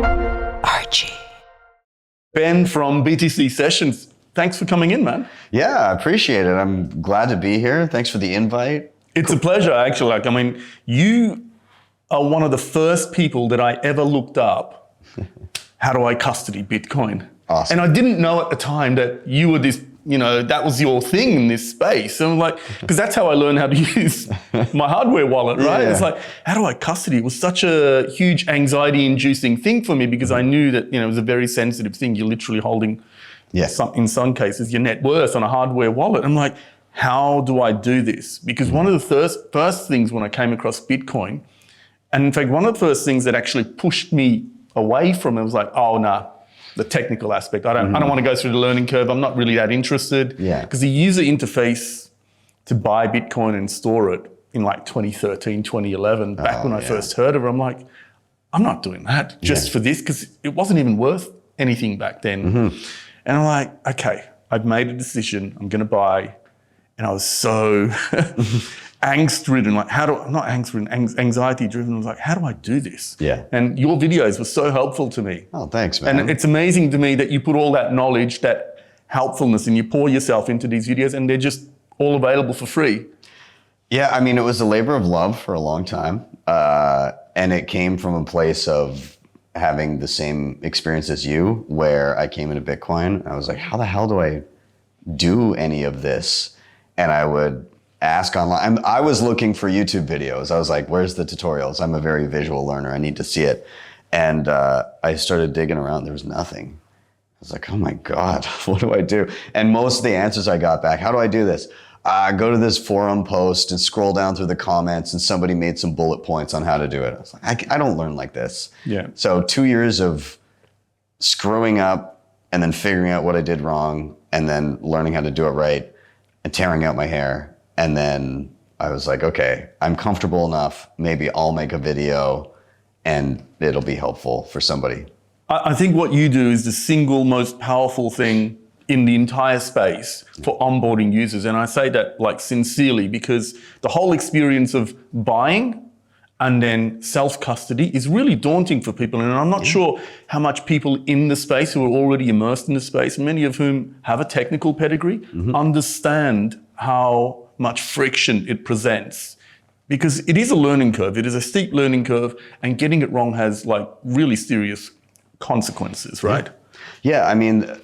Archie. Ben from BTC Sessions, thanks for coming in, man. Yeah, I appreciate it. I'm glad to be here. Thanks for the invite. It's a pleasure, actually. You are one of the first people that I ever looked up. How do I custody Bitcoin? Awesome. And I didn't know at the time that you were this, that was your thing in this space. And I'm like, because that's how I learned how to use my hardware wallet, right? Yeah. It's like, how do I custody? It was such a huge anxiety-inducing thing for me because I knew that, it was a very sensitive thing. You're literally holding, in some cases, your net worth on a hardware wallet. I'm like, how do I do this? Because one of the first things when I came across Bitcoin, and in fact, one of the first things that actually pushed me away from it was like, oh, nah. The technical aspect. I don't want to go through the learning curve. I'm not really that interested. Yeah. Because the user interface to buy Bitcoin and store it in like 2013, 2011, back when I first heard of it, I'm like, I'm not doing that just for this because it wasn't even worth anything back then. And I'm like, okay, I've made a decision. I'm going to buy. And I was so angst-ridden, anxiety-driven. I was like, how do I do this? Yeah. And your videos were so helpful to me. Oh, thanks, man. And it's amazing to me that you put all that knowledge, that helpfulness, and you pour yourself into these videos and they're just all available for free. Yeah, it was a labor of love for a long time. And it came from a place of having the same experience as you, where I came into Bitcoin. I was like, how the hell do I do any of this? And I would ask online. I was looking for YouTube videos. I was like, where's the tutorials? I'm a very visual learner. I need to see it. And I started digging around. There was nothing. I was like, oh my God, what do I do? And most of the answers I got back, how do I do this? Go to this forum post and scroll down through the comments and somebody made some bullet points on how to do it. I was like, I don't learn like this. Yeah. So 2 years of screwing up and then figuring out what I did wrong and then learning how to do it right and tearing out my hair. And then I was like, okay, I'm comfortable enough. Maybe I'll make a video and it'll be helpful for somebody. I think what you do is the single most powerful thing in the entire space for onboarding users. And I say that sincerely because the whole experience of buying and then self-custody is really daunting for people. And I'm not sure how much people in the space who are already immersed in the space, many of whom have a technical pedigree, understand how much friction it presents. Because it is a learning curve. It is a steep learning curve, and getting it wrong has really serious consequences, right? Yeah,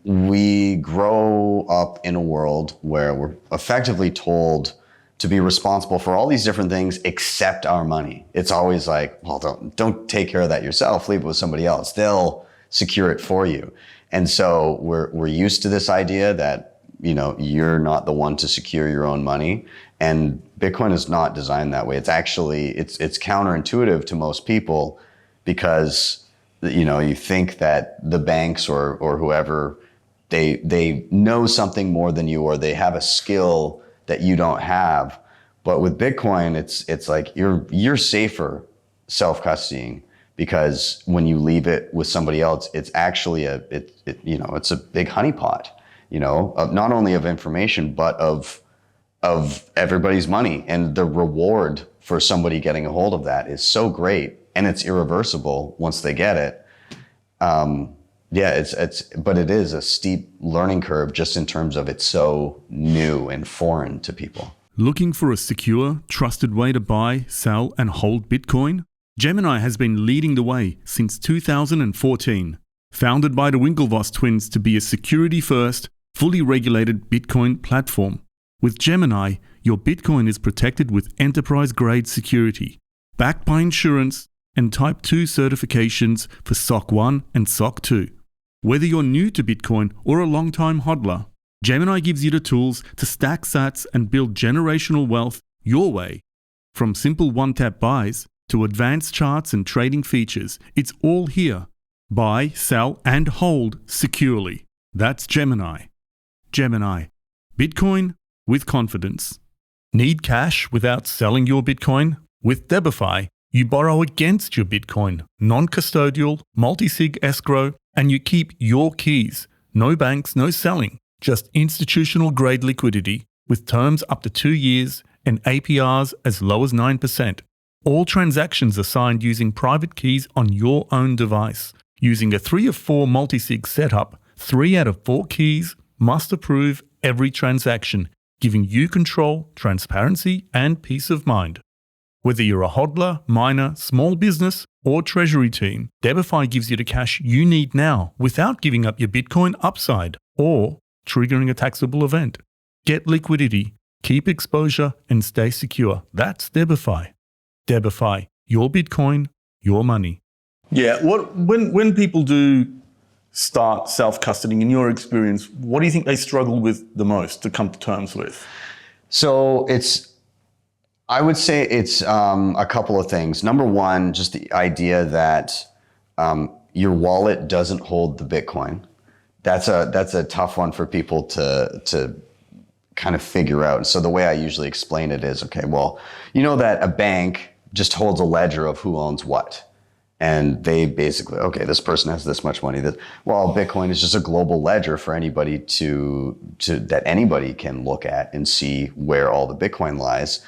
we grow up in a world where we're effectively told to be responsible for all these different things except our money. It's always like, well, don't take care of that yourself. Leave it with somebody else. They'll secure it for you. And so we're used to this idea that, you're not the one to secure your own money. And Bitcoin is not designed that way. It's actually, it's counterintuitive to most people because, you think that the banks or whoever, they know something more than you, or they have a skill that you don't have. But with Bitcoin, it's like you're safer self-custodying, because when you leave it with somebody else, it's actually it's a big honeypot, not only of information, but of everybody's money. And the reward for somebody getting a hold of that is so great, and it's irreversible once they get it. But it is a steep learning curve just in terms of it's so new and foreign to people. Looking for a secure, trusted way to buy, sell, and hold Bitcoin? Gemini has been leading the way since 2014. Founded by the Winklevoss twins to be a security-first, fully regulated Bitcoin platform. With Gemini, your Bitcoin is protected with enterprise-grade security, backed by insurance and Type 2 certifications for SOC 1 and SOC 2. Whether you're new to Bitcoin or a long-time hodler, Gemini gives you the tools to stack sats and build generational wealth your way. From simple one-tap buys to advanced charts and trading features, it's all here. Buy, sell, and hold securely. That's Gemini. Gemini. Bitcoin with confidence. Need cash without selling your Bitcoin? With DeBiFi, you borrow against your Bitcoin, non-custodial, multi-sig escrow, and you keep your keys. No banks, no selling, just institutional-grade liquidity with terms up to 2 years and APRs as low as 9%. All transactions are signed using private keys on your own device. Using a 3 of 4 multi-sig setup, 3 out of 4 keys must approve every transaction, giving you control, transparency, and peace of mind. Whether you're a hodler, miner, small business, or treasury team, DeBiFi gives you the cash you need now without giving up your Bitcoin upside or triggering a taxable event. Get liquidity, keep exposure, and stay secure. That's DeBiFi. DeBiFi, your Bitcoin, your money. Yeah. When people do start self-custodying, in your experience, what do you think they struggle with the most to come to terms with? So I would say it's a couple of things. Number one, just the idea that your wallet doesn't hold the Bitcoin. That's a tough one for people to kind of figure out. So the way I usually explain it is, okay, well, you know that a bank just holds a ledger of who owns what. And they basically, okay, this person has this much money. Well, Bitcoin is just a global ledger for anybody that anybody can look at and see where all the Bitcoin lies.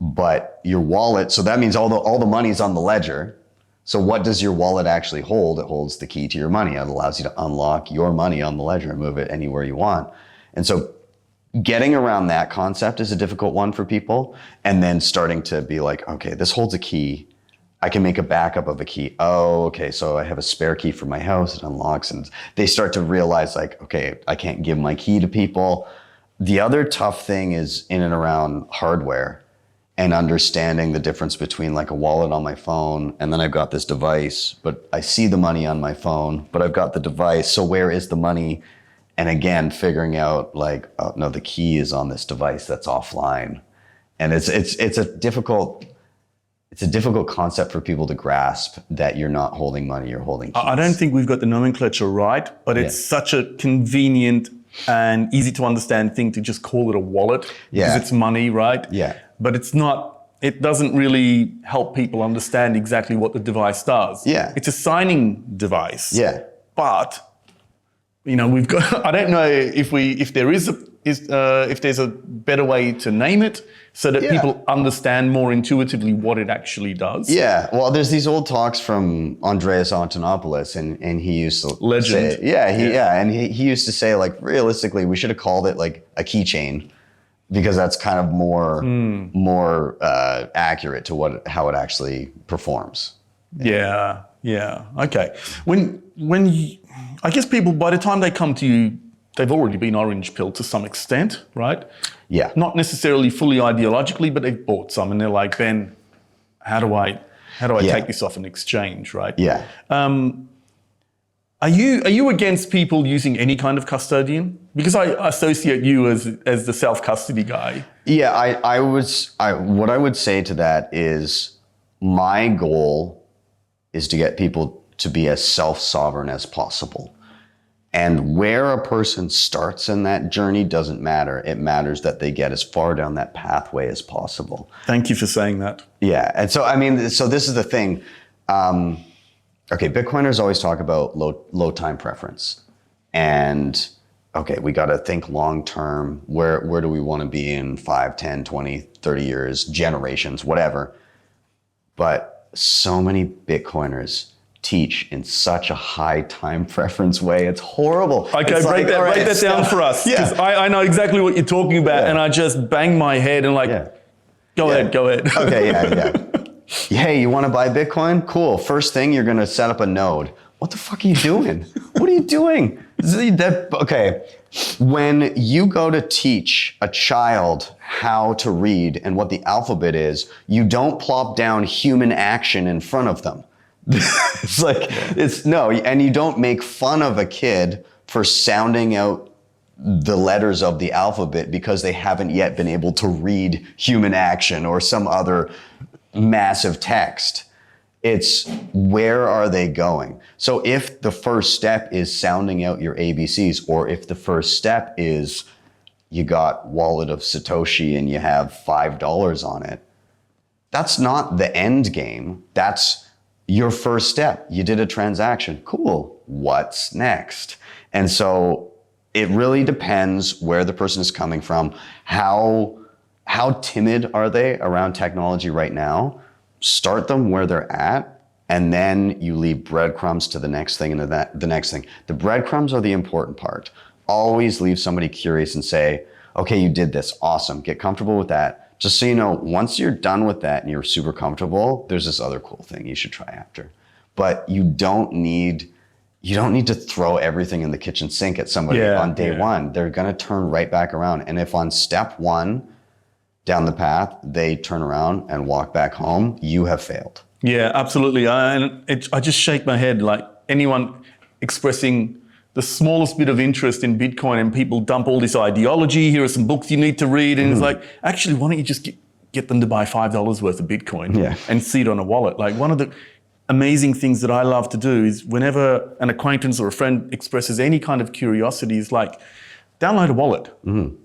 But your wallet, so that means all the money is on the ledger. So what does your wallet actually hold? It holds the key to your money. It allows you to unlock your money on the ledger and move it anywhere you want. And so getting around that concept is a difficult one for people. And then starting to be like, okay, this holds a key. I can make a backup of a key. Oh, okay, so I have a spare key for my house. It unlocks. And they start to realize like, okay, I can't give my key to people. The other tough thing is in and around hardware. And understanding the difference between like a wallet on my phone and then I've got this device, but I see the money on my phone, but I've got the device. So where is the money? And again, figuring out like, oh no, the key is on this device that's offline. And it's a difficult concept for people to grasp that you're not holding money, you're holding keys. I don't think we've got the nomenclature right, but it's such a convenient and easy to understand thing to just call it a wallet because it's money, right? Yeah. But it doesn't really help people understand exactly what the device does. Yeah. It's a signing device. Yeah. But, we've got, I don't know if there's a better way to name it so that people understand more intuitively what it actually does. Yeah. Well, there's these old talks from Andreas Antonopoulos and he used to Legend. say, and he used to say like, realistically, we should have called it like a keychain because that's kind of more accurate to how it actually performs. Yeah. Okay. I guess people, by the time they come to you, they've already been orange pilled to some extent, right? Yeah. Not necessarily fully ideologically, but they've bought some and they're like, Ben, how do I take this off an exchange, right? Yeah. Are you against people using any kind of custodian? Because I associate you as the self-custody guy. Yeah, what I would say to that is my goal is to get people to be as self-sovereign as possible. And where a person starts in that journey doesn't matter. It matters that they get as far down that pathway as possible. Thank you for saying that. Yeah, and so so this is the thing. Okay, Bitcoiners always talk about low time preference. And okay, we got to think long term. Where do we want to be in 5, 10, 20, 30 years, generations, whatever. But so many Bitcoiners teach in such a high time preference way. It's horrible. Okay, break that down for us. Because I know exactly what you're talking about and I just bang my head and go ahead. Okay, yeah. Hey, you want to buy Bitcoin? Cool. First thing, you're going to set up a node. What the fuck are you doing? What are you doing? Okay. When you go to teach a child how to read and what the alphabet is, you don't plop down human action in front of them. And you don't make fun of a kid for sounding out the letters of the alphabet because they haven't yet been able to read human action or some other massive text. It's where are they going? So if the first step is sounding out your ABCs, or if the first step is you got wallet of Satoshi and you have $5 on it, that's not the end game. That's your first step. You did a transaction. Cool. What's next? And so it really depends where the person is coming from. How timid are they around technology right now? start them where they're at, and then you leave breadcrumbs to the next thing and the next thing. The breadcrumbs are the important part. Always leave somebody curious and say, okay, you did this, awesome, get comfortable with that. Just so you know, once you're done with that and you're super comfortable, there's this other cool thing you should try after. But you don't need to throw everything in the kitchen sink at somebody on day one. They're gonna turn right back around. And if on step one down the path, they turn around and walk back home, you have failed. Yeah, absolutely. I just shake my head, like anyone expressing the smallest bit of interest in Bitcoin, and people dump all this ideology. Here are some books you need to read. And it's like, actually, why don't you just get them to buy $5 worth of Bitcoin and see it on a wallet? Like, one of the amazing things that I love to do is whenever an acquaintance or a friend expresses any kind of curiosity, is like, download a wallet. I'm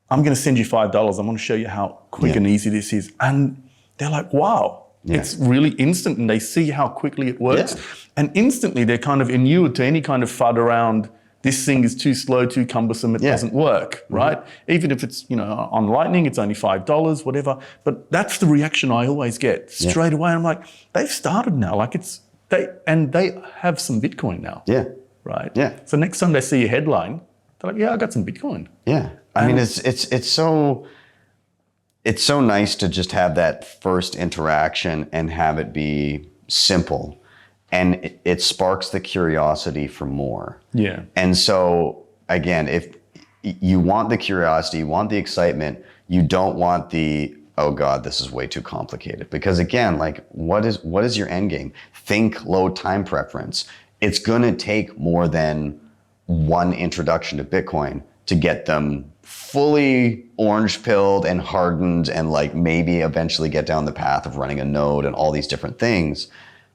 going to send you $5. I'm going to show you how quick and easy this is. And they're like, wow. It's really instant, and they see how quickly it works. And instantly they're kind of inured to any kind of FUD around this thing is too slow, too cumbersome, it doesn't work, right? Even if it's, on Lightning, it's only $5, whatever. But that's the reaction I always get straight away. I'm like, they've started now. Like they have some Bitcoin now. Right? So next time they see a headline, they're like, yeah, I got some Bitcoin. I mean, it's so nice to just have that first interaction and have it be simple, and it sparks the curiosity for more. And so again, if you want the curiosity, you want the excitement, you don't want the, oh God, this is way too complicated. Because again, like what is your end game? Think low time preference. It's gonna take more than one introduction to Bitcoin to get them fully orange pilled and hardened and like maybe eventually get down the path of running a node and all these different things.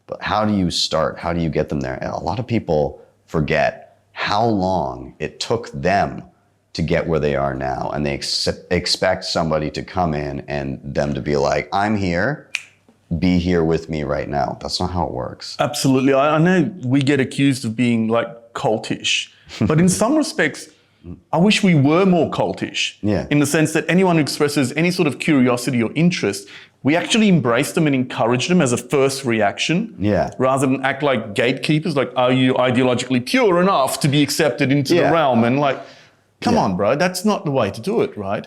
But how do you start? How do you get them there? And a lot of people forget how long it took them to get where they are now. And they expect somebody to come in and them to be like, I'm here, be here with me right now. That's not how it works. Absolutely. I know we get accused of being like cultish, but in some respects, I wish we were more cultish in the sense that anyone who expresses any sort of curiosity or interest, we actually embrace them and encourage them as a first reaction rather than act like gatekeepers, like, are you ideologically pure enough to be accepted into the realm? And like, come on, bro, that's not the way to do it, right?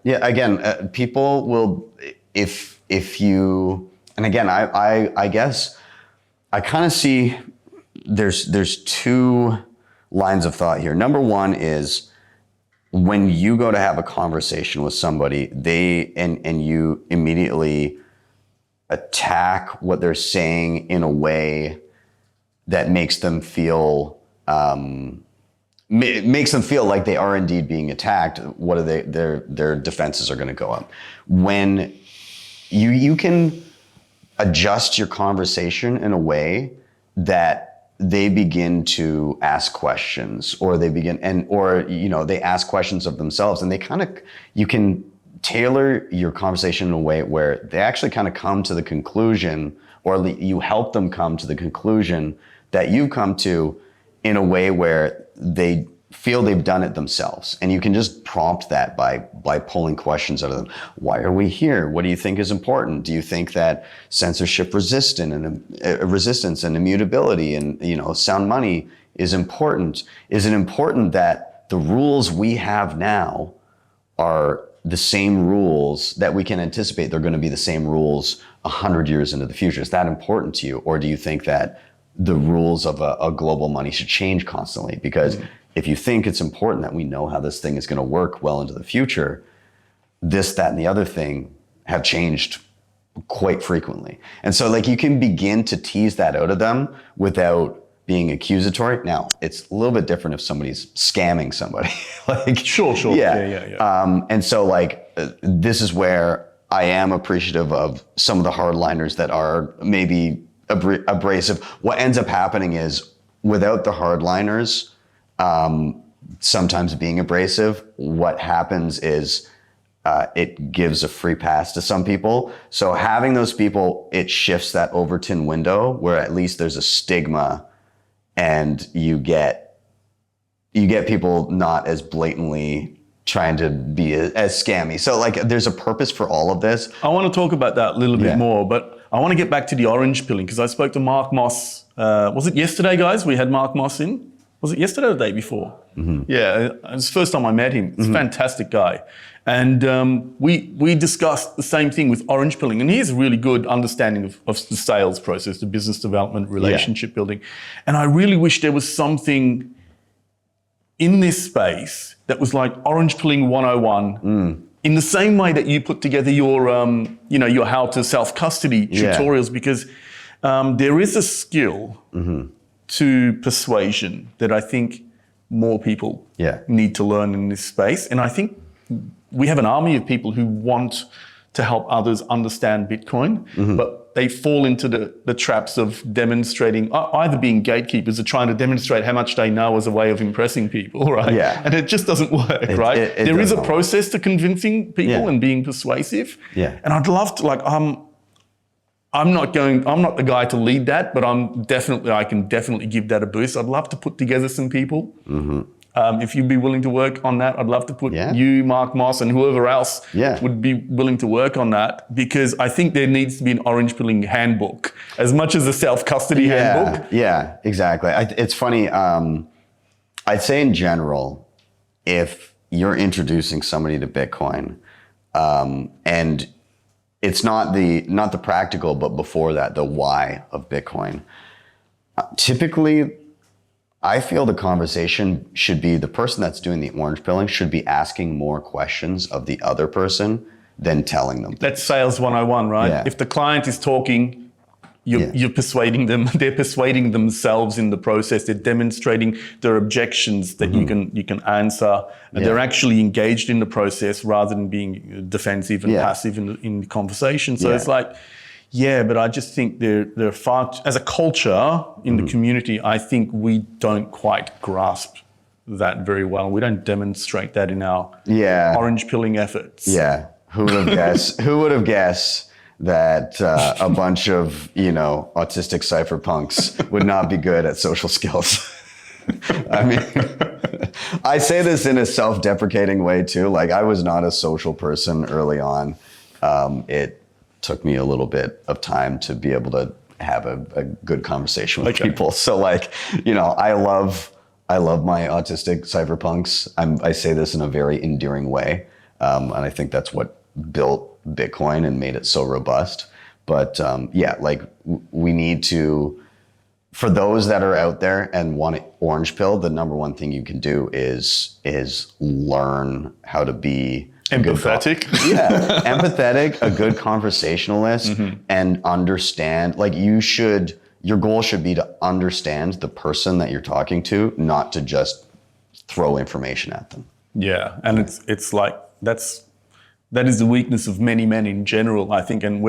Again, people will, if you, and again, I guess I kind of see there's two lines of thought here. Number one is when you go to have a conversation with somebody, and you immediately attack what they're saying in a way that makes them feel like they are indeed being attacked. What are their defenses are going to go up. When you can adjust your conversation in a way that they begin to ask questions, or they ask questions of themselves, and you can tailor your conversation in a way where they actually kind of come to the conclusion, or you help them come to the conclusion that you've come to in a way where they feel they've done it themselves. And you can just prompt that by pulling questions out of them. Why are we here? What do you think is important? Do you think that censorship resistance and immutability and sound money is important? Is it important that the rules we have now are the same rules that we can anticipate they're going to be the same rules 100 years into the future? Is that important to you? Or do you think that the rules of a global money should change constantly? Because if you think it's important that we know how this thing is going to work well into the future, this, that, and the other thing have changed quite frequently. And so like you can begin to tease that out of them without being accusatory. Now, it's a little bit different if somebody's scamming somebody. Like, Sure. Yeah. And so like, this is where I am appreciative of some of the hardliners that are maybe abrasive. What ends up happening is without the hardliners, sometimes being abrasive, what happens is it gives a free pass to some people. So having those people, it shifts that Overton window where at least there's a stigma, and you get people not as blatantly trying to be as scammy. So like there's a purpose for all of this. I want to talk about that a little bit more, but I want to get back to the orange pilling because I spoke to Mark Moss. Was it yesterday, guys? We had Mark Moss in. Was it yesterday or the day before? Yeah, it was the first time I met him. He's a fantastic guy. And we discussed the same thing with orange pilling. And he has a really good understanding of the sales process, the business development, relationship building. And I really wish there was something in this space that was like orange pilling 101. In the same way that you put together your, your how to self-custody tutorials, because there is a skill to persuasion that I think more people need to learn in this space. And I think we have an army of people who want to help others understand Bitcoin, but they fall into the traps of demonstrating, either being gatekeepers or trying to demonstrate how much they know as a way of impressing people, right? Yeah. And it just doesn't work, right? There is a process to convincing people and being persuasive. Yeah. And I'd love to, I'm not the guy to lead that, but I can definitely give that a boost. I'd love to put together some people. If you'd be willing to work on that, I'd love to put you, Mark Moss, and whoever else would be willing to work on that, because I think there needs to be an orange pilling handbook as much as a self-custody handbook. Yeah, exactly. It's funny. I'd say in general, if you're introducing somebody to Bitcoin, and it's not the practical, but before that, the why of Bitcoin. Typically, I feel the conversation should be, the person that's doing the orange pilling should be asking more questions of the other person than telling them. That's sales 101, right? Yeah. If the client is talking, you're persuading them. They're persuading themselves in the process. They're demonstrating their objections that you can answer. And they're actually engaged in the process rather than being defensive and passive in the conversation. So it's like, but I just think they're far, as a culture in the community, I think we don't quite grasp that very well. We don't demonstrate that in our orange pilling efforts. Yeah. Who would have guessed? Who would have guessed that a bunch of, autistic cypherpunks would not be good at social skills? I mean, I say this in a self-deprecating way too. Like, I was not a social person early on. It took me a little bit of time to be able to have a good conversation with people. So I love my autistic cypherpunks. I say this in a very endearing way. And I think that's what built Bitcoin and made it so robust. But we need to, for those that are out there and want to orange pill, the number one thing you can do is learn how to be empathetic. Empathetic, a good conversationalist, and understand, your goal should be to understand the person that you're talking to, not to just throw information at them. Yeah. And it's like, that is the weakness of many men in general, I think, and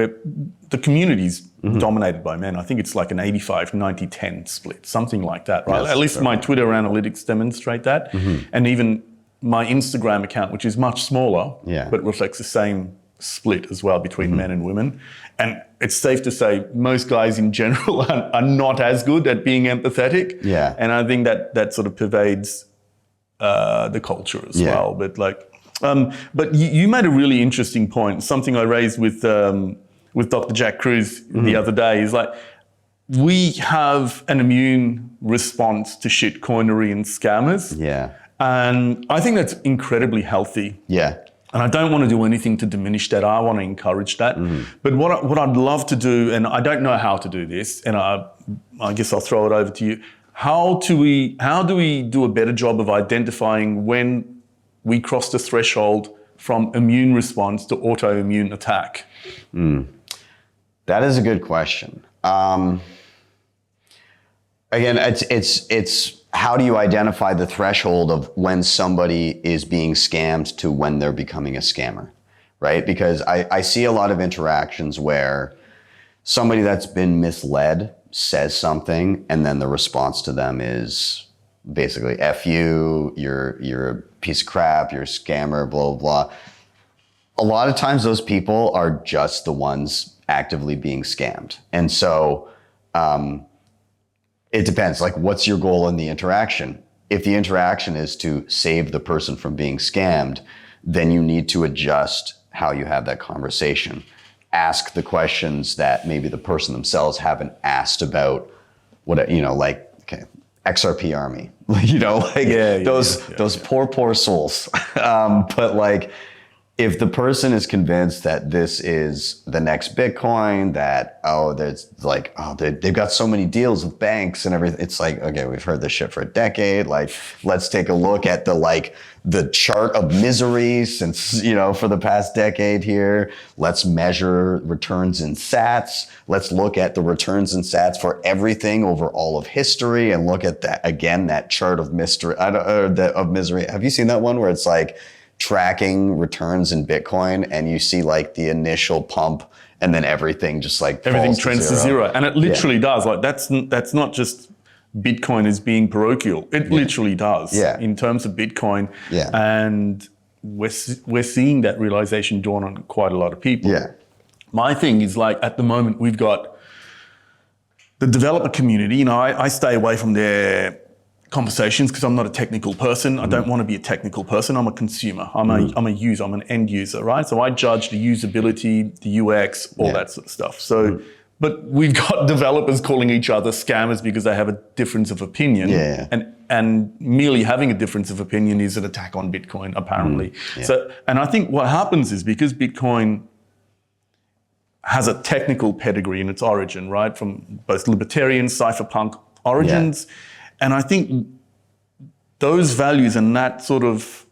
the community's dominated by men. I think it's like an 85, 90, 10 split, something like that, right? At least my Twitter analytics demonstrate that. And even my Instagram account, which is much smaller, but reflects the same split as well between men and women. And it's safe to say most guys in general are not as good at being empathetic. Yeah. And I think that sort of pervades the culture as well. But but you made a really interesting point, something I raised with Dr. Jack Cruz the other day, is like, we have an immune response to shitcoinery and scammers. Yeah. And I think that's incredibly healthy. Yeah. And I don't want to do anything to diminish that. I want to encourage that. But what I'd love to do, and I don't know how to do this, and I guess I'll throw it over to you. How do we do a better job of identifying when we cross the threshold from immune response to autoimmune attack? That is a good question. Again, it's how do you identify the threshold of when somebody is being scammed to when they're becoming a scammer, right? Because I see a lot of interactions where somebody that's been misled says something, and then the response to them is basically, F you, you're a piece of crap, you're a scammer, blah, blah, blah. A lot of times those people are just the ones actively being scammed. And so, it depends, like, what's your goal in the interaction? If the interaction is to save the person from being scammed, then you need to adjust how you have that conversation. ask the questions that maybe the person themselves haven't asked about what, like, okay, XRP army, those poor souls. But like, if the person is convinced that this is the next Bitcoin, that, they've got so many deals with banks and everything. It's like, okay, we've heard this shit for a decade. Like, let's take a look at the chart of misery since, for the past decade here. Let's measure returns in sats. Let's look at the returns in sats for everything over all of history and look at that, again, that chart of misery. Have you seen that one where it's like, tracking returns in Bitcoin, and you see like the initial pump, and then everything just like everything trends to zero, and it literally does. Like that's not just Bitcoin as being parochial. It literally does. In terms of Bitcoin. And we're seeing that realization dawn on quite a lot of people. My thing is, like, at the moment we've got the developer community. I stay away from their conversations because I'm not a technical person. I don't want to be a technical person. I'm a consumer. I'm a user. I'm an end user, right? So I judge the usability, the UX, all that sort of stuff. So, but we've got developers calling each other scammers because they have a difference of opinion. And merely having a difference of opinion is an attack on Bitcoin, apparently. So, and I think what happens is, because Bitcoin has a technical pedigree in its origin, right? From both libertarian, cypherpunk origins. And I think those values and that sort of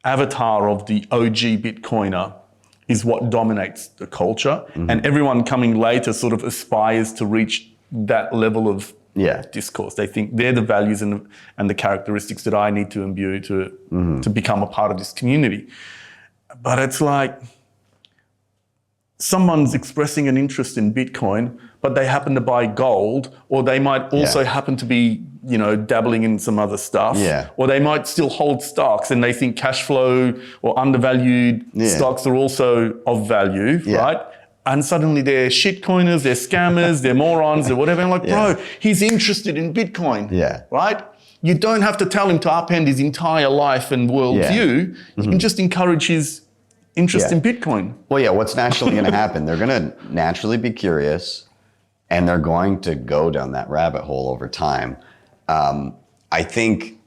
avatar of the OG Bitcoiner is what dominates the culture. And everyone coming later sort of aspires to reach that level of discourse. They think they're the values and the characteristics that I need to imbue to become a part of this community. But it's like, someone's expressing an interest in Bitcoin, but they happen to buy gold, or they might also happen to be, dabbling in some other stuff, or they might still hold stocks and they think cash flow or undervalued stocks are also of value, right? And suddenly they're shitcoiners, they're scammers, they're morons, or whatever. I'm like, bro, he's interested in Bitcoin, right? You don't have to tell him to upend his entire life and worldview. You can just encourage his interest in Bitcoin. Well, what's naturally going to happen? They're going to naturally be curious, and they're going to go down that rabbit hole over time. I think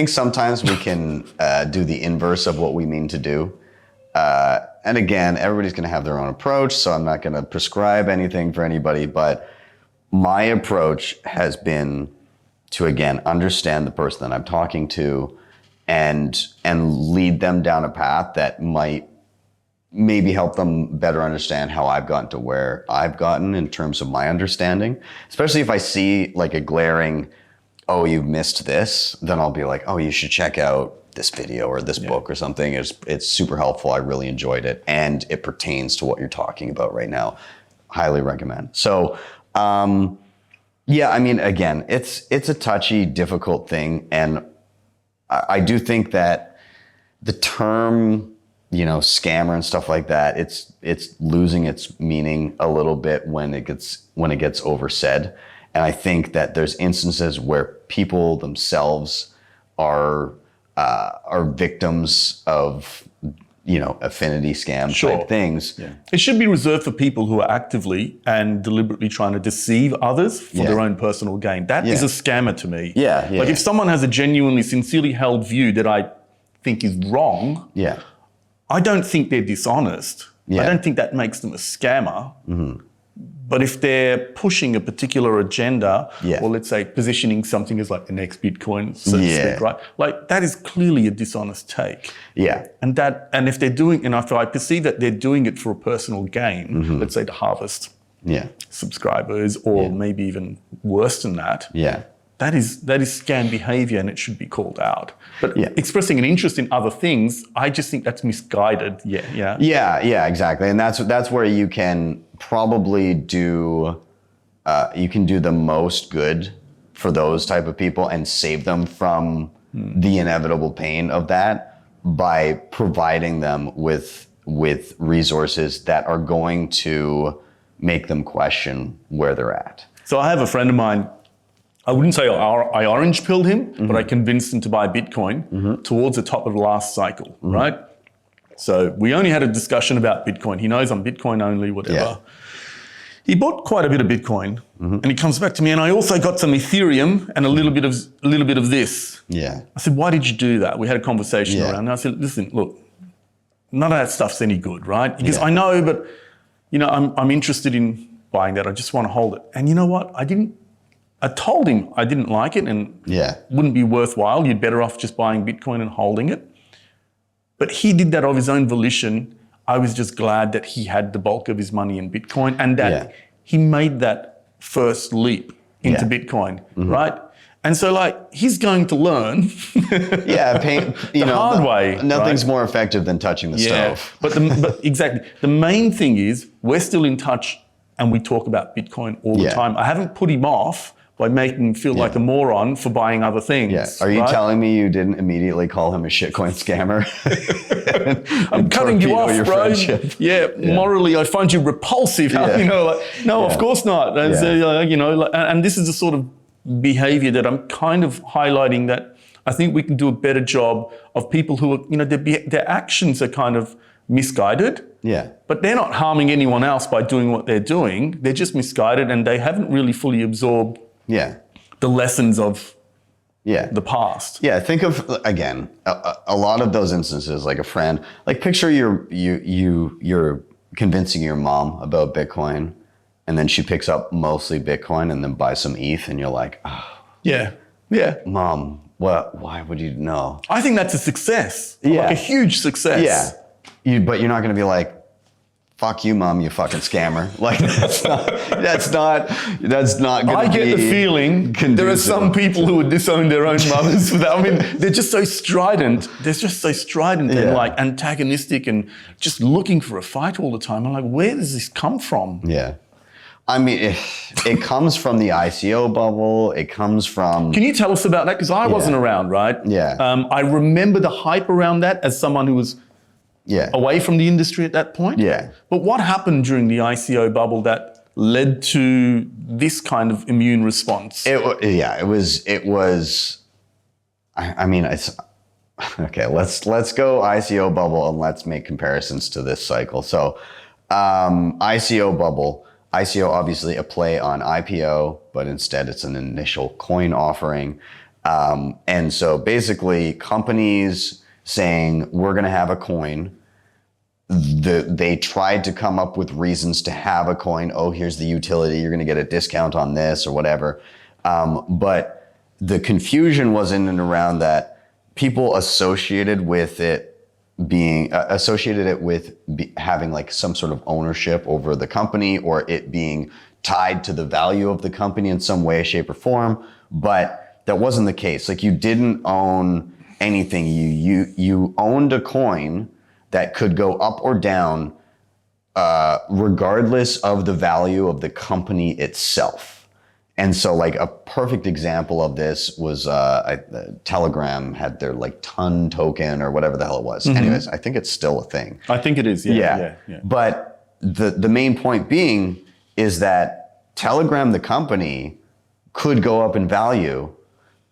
sometimes we can do the inverse of what we mean to do. And again, everybody's going to have their own approach, so I'm not going to prescribe anything for anybody. But my approach has been to, again, understand the person that I'm talking to, and lead them down a path that might maybe help them better understand how I've gotten to where I've gotten in terms of my understanding. Especially if I see like a glaring, oh, you missed this, then I'll be like, oh, you should check out this video or this book or something. It's super helpful. I really enjoyed it, and it pertains to what you're talking about right now. Highly recommend. So, again, it's a touchy, difficult thing, and I do think that the term, scammer and stuff like that, it's losing its meaning a little bit when it gets oversaid. And I think that there's instances where people themselves are victims of, affinity scam type things. It should be reserved for people who are actively and deliberately trying to deceive others for their own personal gain. That is a scammer to me. If someone has a genuinely, sincerely held view that I think is wrong, I don't think they're dishonest. I don't think that makes them a scammer. But if they're pushing a particular agenda, or let's say positioning something as like the next Bitcoin, so to speak, right? Like, that is clearly a dishonest take. And if they're doing, and if I perceive that they're doing it for a personal gain, let's say to harvest subscribers, or maybe even worse than that. That is scam behavior, and it should be called out. But expressing an interest in other things, I just think that's misguided. Exactly. And that's where you can probably do the most good for those type of people and save them from the inevitable pain of that by providing them with resources that are going to make them question where they're at. So I have a friend of mine. I wouldn't say I orange pilled him, but I convinced him to buy Bitcoin towards the top of the last cycle, right? So we only had a discussion about Bitcoin. He knows I'm Bitcoin only, whatever. Yeah. He bought quite a bit of Bitcoin, and he comes back to me, and I also got some Ethereum and a little bit of this. Yeah. I said, why did you do that? We had a conversation Yeah. around. And I said, listen, look, none of that stuff's any good, right? Because Yeah. I know, but I'm interested in buying that. I just want to hold it. And you know what? I told him I didn't like it and wouldn't be worthwhile. You're better off just buying Bitcoin and holding it. But he did that of his own volition. I was just glad that he had the bulk of his money in Bitcoin and that he made that first leap into Bitcoin, right? And so he's going to learn the hard way. Nothing's right? more effective than touching the stove. But exactly. The main thing is we're still in touch and we talk about Bitcoin all the time. I haven't put him off by making him feel like a moron for buying other things. Yeah. Are you telling me you didn't immediately call him a shitcoin scammer? I'm cutting you off, bro. Friendship? Yeah, morally, I find you repulsive. No, of course not. And so, and this is the sort of behavior that I'm kind of highlighting that I think we can do a better job of people who are, their actions are kind of misguided. Yeah. But they're not harming anyone else by doing what they're doing. They're just misguided and they haven't really fully absorbed the lessons of the past. Yeah, think of, again, a lot of those instances, like a friend, picture you're convincing your mom about Bitcoin and then she picks up mostly Bitcoin and then buys some ETH and you're like, oh. Yeah. Mom, why would you know? I think that's a success. Like a huge success. Yeah. But you're not going to be like, fuck you, Mom, you fucking scammer. That's not going to be. I get the feeling there are some people who would disown their own mothers for that. I mean, they're just so strident. They're just so strident and antagonistic and just looking for a fight all the time. I'm like, where does this come from? Yeah. I mean, it comes from the ICO bubble. It comes from. Can you tell us about that? Because I wasn't around, right? Yeah. I remember the hype around that as someone who was away from the industry at that point. Yeah. But what happened during the ICO bubble that led to this kind of immune response? It was. I mean, it's okay. Let's go ICO bubble and let's make comparisons to this cycle. So, ICO bubble. ICO obviously a play on IPO, but instead it's an initial coin offering. And so basically companies saying we're going to have a coin. They tried to come up with reasons to have a coin. Oh, here's the utility. You're going to get a discount on this or whatever. But the confusion was in and around that people associated with it having like some sort of ownership over the company or it being tied to the value of the company in some way, shape, or form. But that wasn't the case. Like you didn't own anything. You owned a coin that could go up or down regardless of the value of the company itself. And so like a perfect example of this was Telegram had their like ton token or whatever the hell it was. Mm-hmm. Anyways, I think it's still a thing. I think it is, yeah. But the main point being is that Telegram, the company, could go up in value,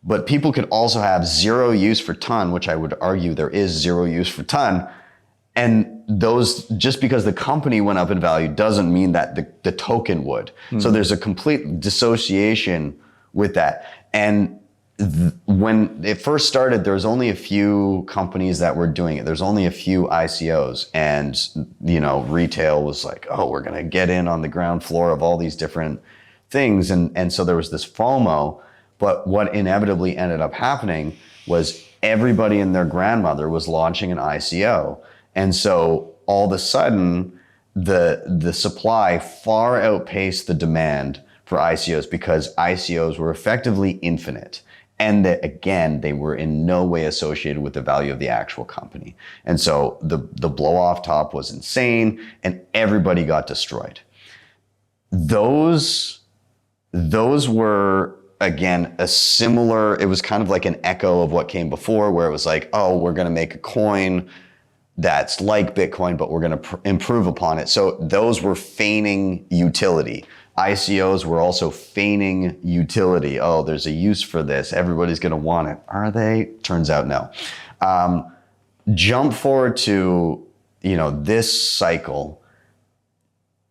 but people could also have zero use for ton, which I would argue there is zero use for ton. And those, just because the company went up in value doesn't mean that the token would. Mm. So there's a complete dissociation with that. And when it first started, there was only a few companies that were doing it. There's only a few ICOs, and retail was like, oh, we're going to get in on the ground floor of all these different things. And so there was this FOMO. But what inevitably ended up happening was everybody and their grandmother was launching an ICO. And so all of a sudden, the supply far outpaced the demand for ICOs because ICOs were effectively infinite. And that, again, they were in no way associated with the value of the actual company. And so the blow off top was insane and everybody got destroyed. Those were, again, it was kind of like an echo of what came before, where it was like, oh, we're going to make a coin that's like Bitcoin, but we're going to improve upon it. So those were feigning utility. ICOs were also feigning utility. Oh, there's a use for this. Everybody's going to want it. Are they? Turns out no. Jump forward to this cycle,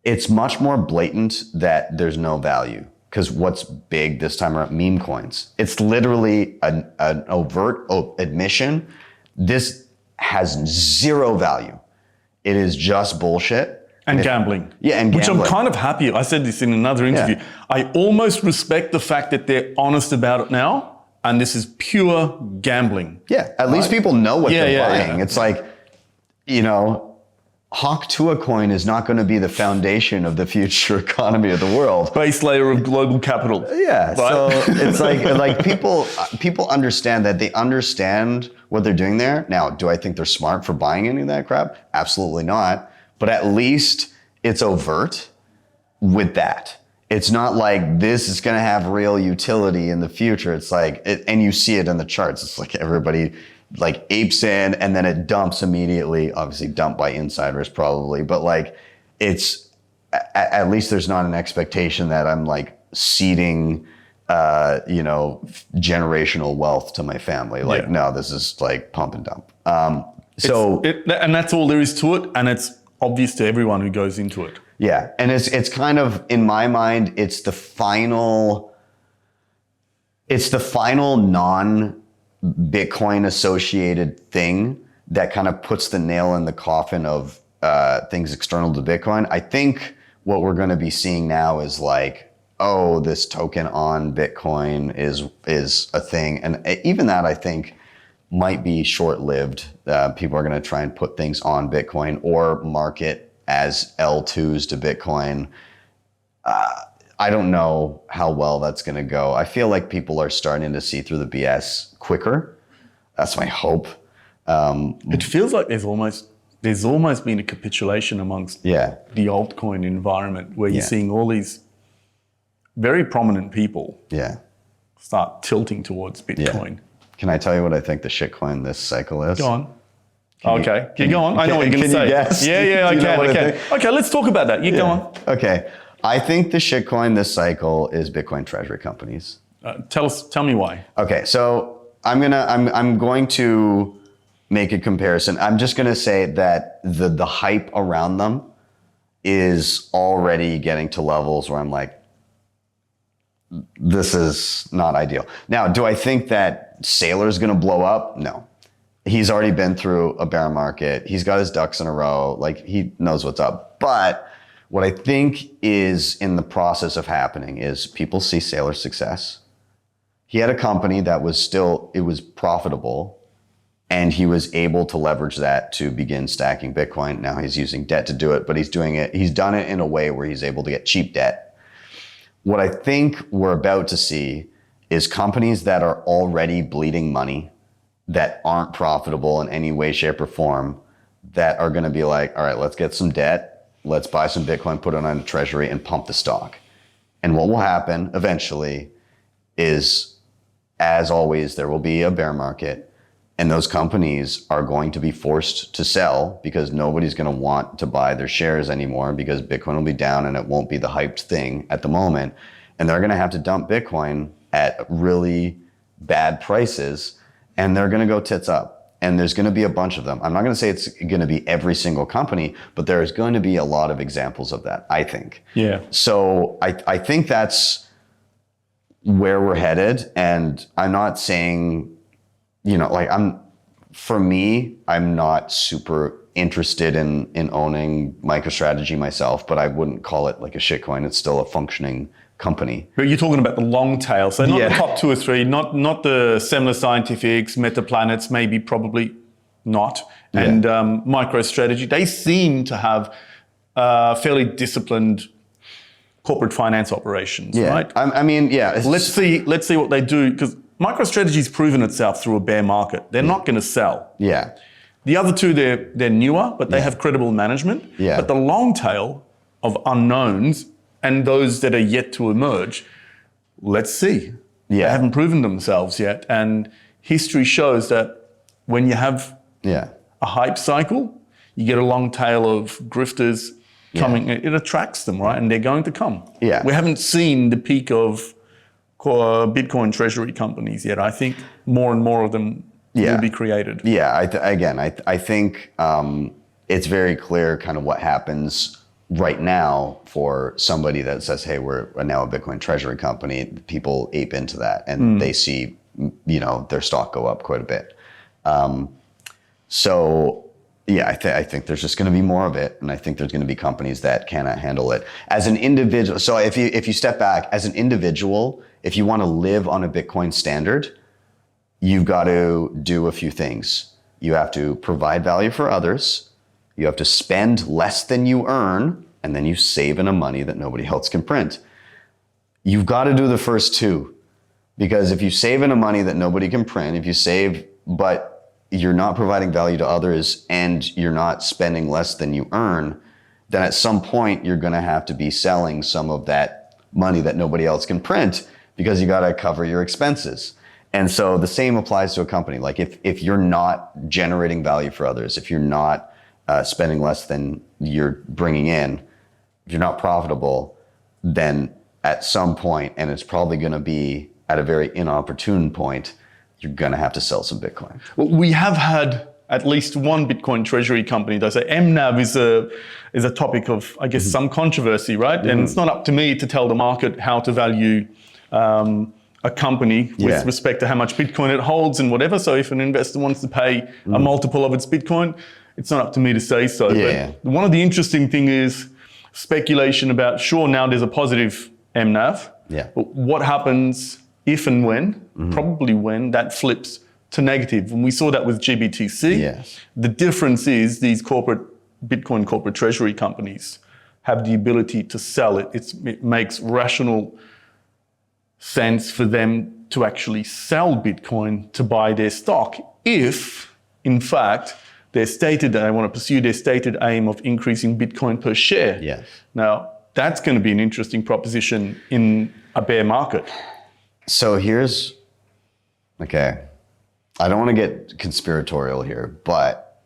it's much more blatant that there's no value. Because what's big this time around? Meme coins. It's literally an overt admission. This has zero value. It is just bullshit. And gambling. Yeah, and Which gambling. I'm kind of happy. I said this in another interview. Yeah. I almost respect the fact that they're honest about it now. And this is pure gambling. Yeah, at least people know what they're buying. Yeah. It's like, Hawk Tua coin is not going to be the foundation of the future economy of the world. Base layer of global capital. Yeah, Right? so it's like people understand that. They understand what they're doing there. Now, do I think they're smart for buying any of that crap? Absolutely not. But at least it's overt with that. It's not like this is going to have real utility in the future. It's like, and you see it in the charts. It's like everybody like apes in and then it dumps immediately. Obviously dumped by insiders probably, but like it's at least there's not an expectation that I'm like seeding, generational wealth to my family. Like, no, this is like pump and dump. And that's all there is to it. And it's obvious to everyone who goes into it. Yeah, and it's kind of, in my mind, it's the final non-Bitcoin associated thing that kind of puts the nail in the coffin of things external to Bitcoin. I think what we're going to be seeing now is like, oh, this token on Bitcoin is a thing, and even that I think might be short-lived. People are going to try and put things on Bitcoin or market as L2s to Bitcoin. I don't know how well that's going to go. I feel like people are starting to see through the BS quicker. That's my hope. It feels like there's almost been a capitulation amongst the altcoin environment where you're seeing all these very prominent people start tilting towards Bitcoin. Yeah. Can I tell you what I think the shitcoin this cycle is? Go on. Okay, keep going. I know what you're going to say. Can you guess? Yeah, I can. Okay, let's talk about that. Go on. Okay, I think the shitcoin this cycle is Bitcoin Treasury Companies. Tell me why. Okay, so I'm going to make a comparison. I'm just going to say that the hype around them is already getting to levels where I'm like, this is not ideal. Now, do I think that Saylor's going to blow up? No. He's already been through a bear market. He's got his ducks in a row. Like, he knows what's up. But what I think is in the process of happening is people see Saylor's success. He had a company that was it was profitable, and he was able to leverage that to begin stacking Bitcoin. Now he's using debt to do it, but he's done it in a way where he's able to get cheap debt. What I think we're about to see is companies that are already bleeding money, that aren't profitable in any way, shape, or form, that are going to be like, all right, let's get some debt, let's buy some Bitcoin, put it on a treasury, and pump the stock. And what will happen eventually is, as always, there will be a bear market, and those companies are going to be forced to sell because nobody's going to want to buy their shares anymore because Bitcoin will be down and it won't be the hyped thing at the moment. And they're going to have to dump Bitcoin at really bad prices, and they're going to go tits up. And there's going to be a bunch of them. I'm not going to say it's going to be every single company, but there's going to be a lot of examples of that, I think. Yeah. So I think that's where we're headed. And I'm not saying, for me, I'm not super interested in owning MicroStrategy myself, but I wouldn't call it like a shitcoin. It's still a functioning company. But you're talking about the long tail, so not the top 2 or 3, not the Semler Scientifics, Metaplanets, maybe probably not, and MicroStrategy. They seem to have fairly disciplined corporate finance operations, right? Let's Let's see what they do, because MicroStrategy's proven itself through a bear market. They're not going to sell. Yeah. The other two, they're newer, but they have credible management. Yeah. But the long tail of unknowns and those that are yet to emerge, let's see. They haven't proven themselves yet. And history shows that when you have a hype cycle, you get a long tail of grifters coming. It attracts them, right? And they're going to come. Yeah. We haven't seen the peak of Bitcoin Treasury Companies yet. I think more and more of them will be created. Yeah, I think it's very clear kind of what happens right now for somebody that says, hey, we're now a Bitcoin Treasury company. People ape into that and they see, their stock go up quite a bit. So yeah, I think there's just going to be more of it. And I think there's going to be companies that cannot handle it. As an individual, so if you step back, as an individual, if you want to live on a Bitcoin standard, you've got to do a few things. You have to provide value for others. You have to spend less than you earn, and then you save in a money that nobody else can print. You've got to do the first two, because if you save in a money that nobody can print, if you save, but you're not providing value to others and you're not spending less than you earn, then at some point you're going to have to be selling some of that money that nobody else can print, because you got to cover your expenses. And so the same applies to a company. Like if you're not generating value for others, if you're not spending less than you're bringing in, if you're not profitable, then at some point, and it's probably going to be at a very inopportune point, you're going to have to sell some Bitcoin. Well, we have had at least one Bitcoin treasury company that say MNAV is a topic of, I guess, some controversy, right? And it's not up to me to tell the market how to value a company with respect to how much Bitcoin it holds and whatever. So if an investor wants to pay a multiple of its Bitcoin, it's not up to me to say so. But one of the interesting thing is speculation about, sure, now there's a positive MNAV. But what happens if and when, probably when, that flips to negative? And we saw that with GBTC. The difference is these Bitcoin corporate treasury companies have the ability to sell it. It makes rational sense for them to actually sell Bitcoin to buy their stock if, in fact, they want to pursue their stated aim of increasing Bitcoin per share. Now, that's going to be an interesting proposition in a bear market. So here's, okay, I don't want to get conspiratorial here, but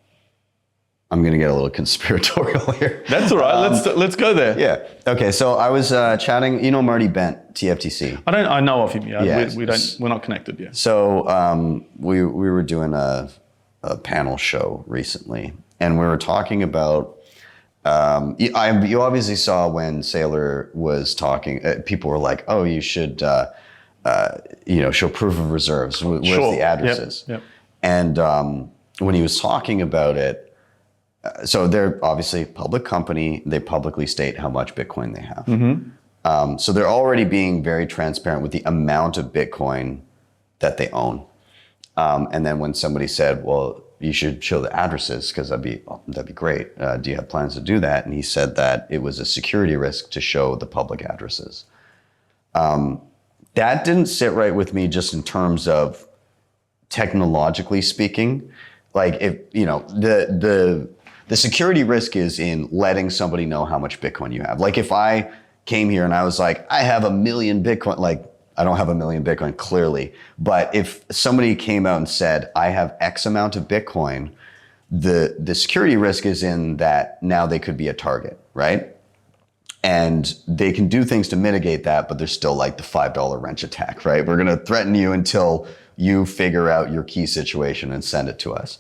I'm going to get a little conspiratorial here. That's all right. Let's go there. Yeah. Okay. So I was chatting. Marty Bent, TFTC. I know of him. We're not connected yet. So we were doing a panel show recently, and we were talking about. You obviously saw when Saylor was talking. People were like, "Oh, you should, show proof of reserves. Where's the addresses?" And when he was talking about it. So they're obviously a public company. They publicly state how much Bitcoin they have. So they're already being very transparent with the amount of Bitcoin that they own. And then when somebody said, well, you should show the addresses because that'd be great. Do you have plans to do that? And he said that it was a security risk to show the public addresses. That didn't sit right with me just in terms of technologically speaking. Like if, the security risk is in letting somebody know how much Bitcoin you have. Like if I came here and I was like, I have 1 million Bitcoin, like I don't have 1 million Bitcoin clearly, but if somebody came out and said, I have X amount of Bitcoin, the security risk is in that now they could be a target, right? And they can do things to mitigate that, but there's still like the $5 wrench attack, right? We're gonna threaten you until you figure out your key situation and send it to us.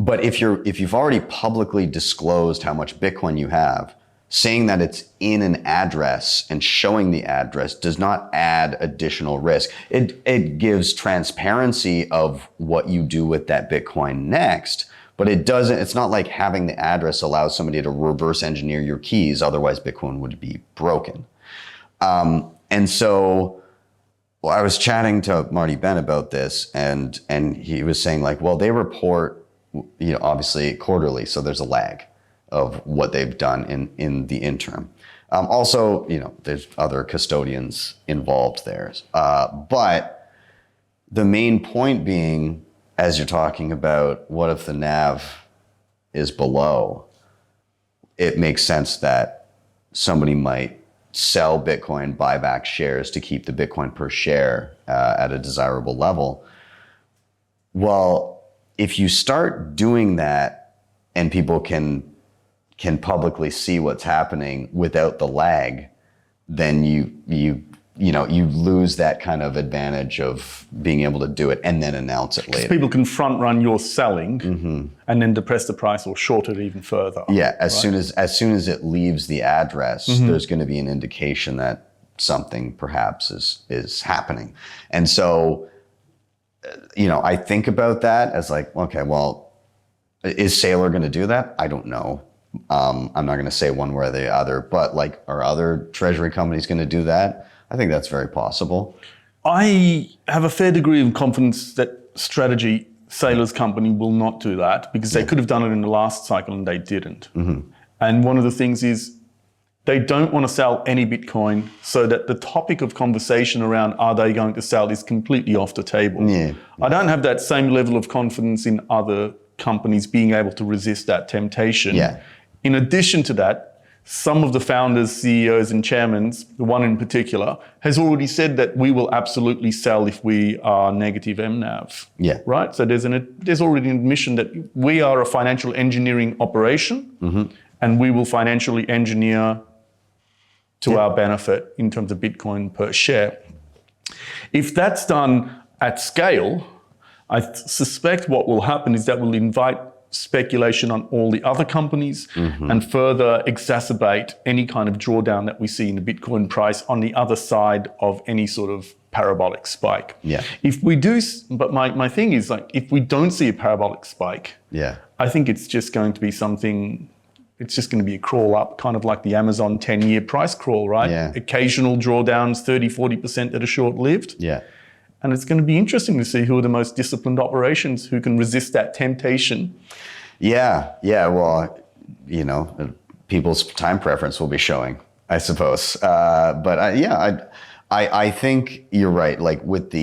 But if you've already publicly disclosed how much Bitcoin you have, saying that it's in an address and showing the address does not add additional risk. It gives transparency of what you do with that Bitcoin next, but it's not like having the address allows somebody to reverse engineer your keys. Otherwise Bitcoin would be broken. And so I was chatting to Marty Bent about this and he was saying like, well, they report, obviously quarterly. So there's a lag of what they've done in the interim. Also, there's other custodians involved there. But the main point being, as you're talking about, what if the NAV is below? It makes sense that somebody might sell Bitcoin, buy back shares to keep the Bitcoin per share at a desirable level. Well, if you start doing that and people can can publicly see what's happening without the lag, then you lose that kind of advantage of being able to do it and then announce it later. People can front run your selling and then depress the price or short it even further. Yeah, as soon as it leaves the address, there's going to be an indication that something perhaps is happening. And so, I think about that as like, okay, well, is Saylor going to do that? I don't know. I'm not going to say one way or the other, but like, are other treasury companies going to do that? I think that's very possible. I have a fair degree of confidence that Strategy, Saylor's company, will not do that because they could have done it in the last cycle and they didn't. And one of the things is they don't want to sell any Bitcoin so that the topic of conversation around are they going to sell is completely off the table. Yeah. I don't have that same level of confidence in other companies being able to resist that temptation. Yeah. In addition to that, some of the founders, CEOs, and chairmen, the one in particular, has already said that we will absolutely sell if we are negative MNAV. Yeah. Right? So there's already an admission that we are a financial engineering operation and we will financially engineer to our benefit in terms of Bitcoin per share. If that's done at scale, I suspect what will happen is that will invite speculation on all the other companies and further exacerbate any kind of drawdown that we see in the Bitcoin price on the other side of any sort of parabolic spike. Yeah. If we do, but my thing is like, if we don't see a parabolic spike, I think it's just going to be something, it's just going to be a crawl up, kind of like the Amazon 10-year price crawl, right? Yeah. Occasional drawdowns, 30-40% that are short-lived. Yeah. And it's going to be interesting to see who are the most disciplined operations who can resist that temptation. Yeah. Well, people's time preference will be showing, I suppose. But I think you're right. Like if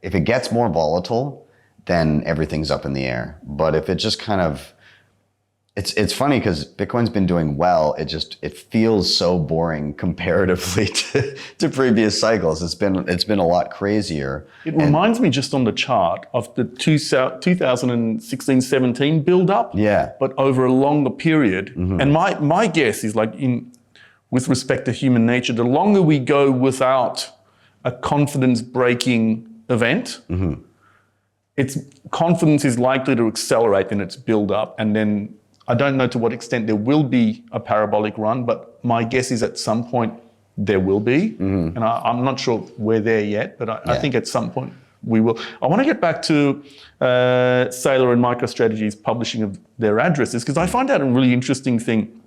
it gets more volatile, then everything's up in the air. But if it just kind of, it's funny because Bitcoin's been doing well. It feels so boring comparatively to previous cycles. It's been a lot crazier. It reminds me just on the chart of the 2016-17 build up. Yeah. But over a longer period. And my guess is like with respect to human nature, the longer we go without a confidence breaking event, its confidence is likely to accelerate in its build up, and then I don't know to what extent there will be a parabolic run, but my guess is at some point there will be. And I'm not sure we're there yet, but I think at some point we will. I want to get back to Saylor and MicroStrategy's publishing of their addresses, because I find that a really interesting thing.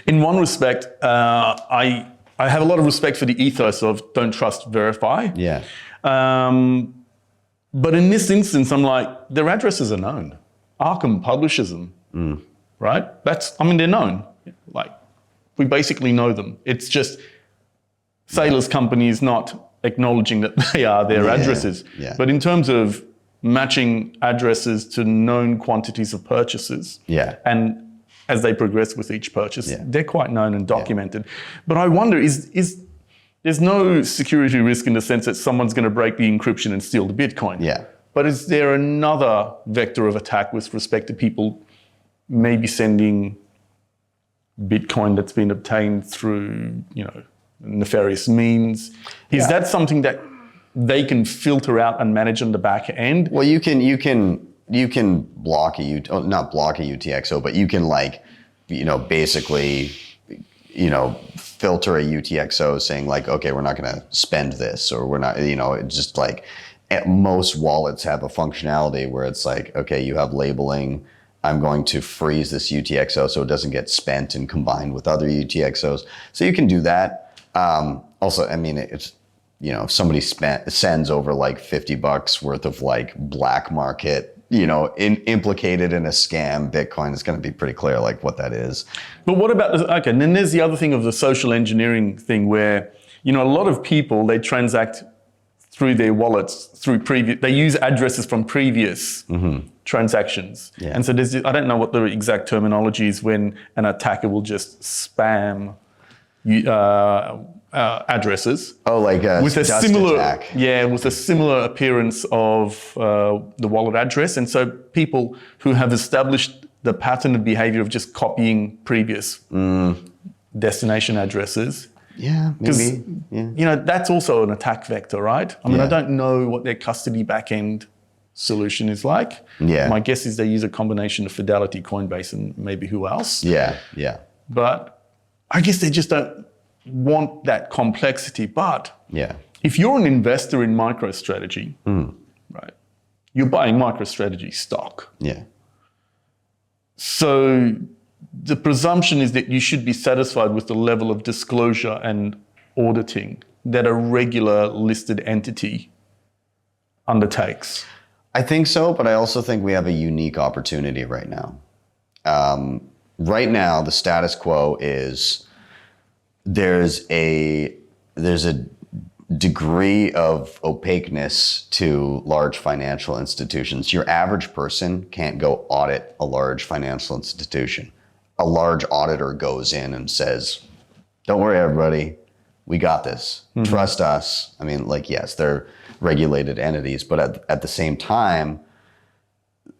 In one respect, I have a lot of respect for the ethos of don't trust, verify. Yeah. But in this instance, I'm like, their addresses are known. Arkham publishes them. Right? They're known. Like, we basically know them. It's just Saylor's company is not acknowledging that they are their addresses. Yeah. But in terms of matching addresses to known quantities of purchases, and as they progress with each purchase, they're quite known and documented. But I wonder, there's no security risk in the sense that someone's going to break the encryption and steal the Bitcoin. Yeah. But is there another vector of attack with respect to people maybe sending Bitcoin that's been obtained through, nefarious means? Is that something that they can filter out and manage on the back end? Well, you can block not block a UTXO, but you can basically, filter a UTXO saying like, okay, we're not going to spend this, or we're not, it's just like, at most wallets have a functionality where it's like, okay, you have labeling. I'm going to freeze this UTXO so it doesn't get spent and combined with other UTXOs. So you can do that. Also, it's, if somebody sends over like $50 worth of like black market, implicated in a scam Bitcoin, it's going to be pretty clear like what that is. But what about and then there's the other thing of the social engineering thing where, a lot of people, they transact through their wallets, they use addresses from previous transactions. Yeah. And so I don't know what the exact terminology is when an attacker will just spam addresses. Oh, like with a dust similar attack. Yeah, with a similar appearance of the wallet address. And so people who have established the pattern of behavior of just copying previous destination addresses, Yeah, maybe. Yeah. You know, that's also an attack vector, right? I mean, I Yeah. don't know what their custody backend solution is like. Yeah. My guess is they use a combination of Fidelity, Coinbase, and maybe who else. Yeah, yeah, But I guess they just don't want that complexity. But yeah. if you're an investor in MicroStrategy, right, you're buying MicroStrategy stock. Yeah. So the presumption is that you should be satisfied with the level of disclosure and auditing that a regular listed entity undertakes. I think so, but I also think we have a unique opportunity right now. Right now, the status quo is there's a degree of opaqueness to large financial institutions. Your average person can't go audit a large financial institution. A large auditor goes in and says, "Don't worry, everybody, we got this. Trust us." I mean, like, yes, they're regulated entities, but at the same time,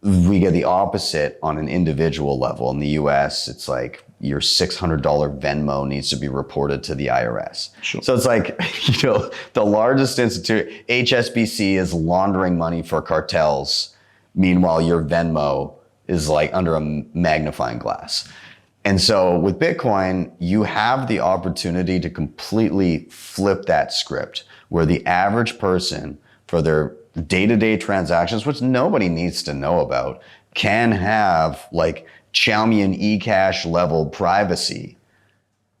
we get the opposite on an individual level. In the US, it's like your $600 Venmo needs to be reported to the IRS. Sure. So it's like, you know, the largest institute, HSBC, is laundering money for cartels. Meanwhile, your Venmo is like under a magnifying glass. And so with Bitcoin, you have the opportunity to completely flip that script where the average person, for their day-to-day transactions, which nobody needs to know about, can have like Chaumian eCash level privacy.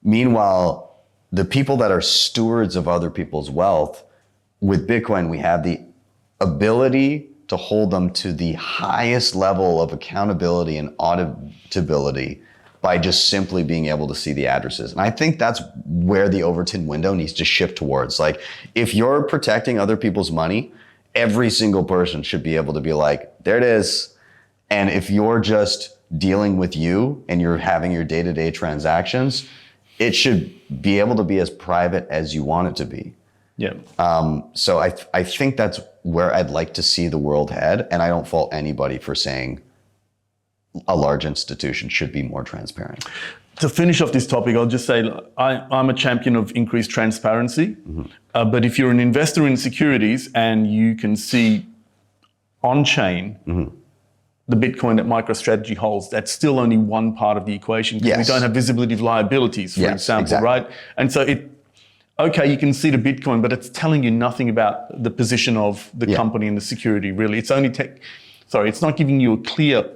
Meanwhile, the people that are stewards of other people's wealth, with Bitcoin, we have the ability to hold them to the highest level of accountability and auditability by just simply being able to see the addresses. And I think that's where the Overton window needs to shift towards. Like, if you're protecting other people's money, every single person should be able to be like, there it is. And if you're just dealing with you and you're having your day-to-day transactions, it should be able to be as private as you want it to be. Yeah. So I think that's where I'd like to see the world head. And I don't fault anybody for saying a large institution should be more transparent. To finish off this topic, I'll just say I'm a champion of increased transparency. But if you're an investor in securities and you can see on-chain the Bitcoin that MicroStrategy holds, that's still only one part of the equation. Yes. We don't have visibility of liabilities, for example, exactly. right? And so okay, you can see the Bitcoin, but it's telling you nothing about the position of the company and the security, really. It's only it's not giving you a clear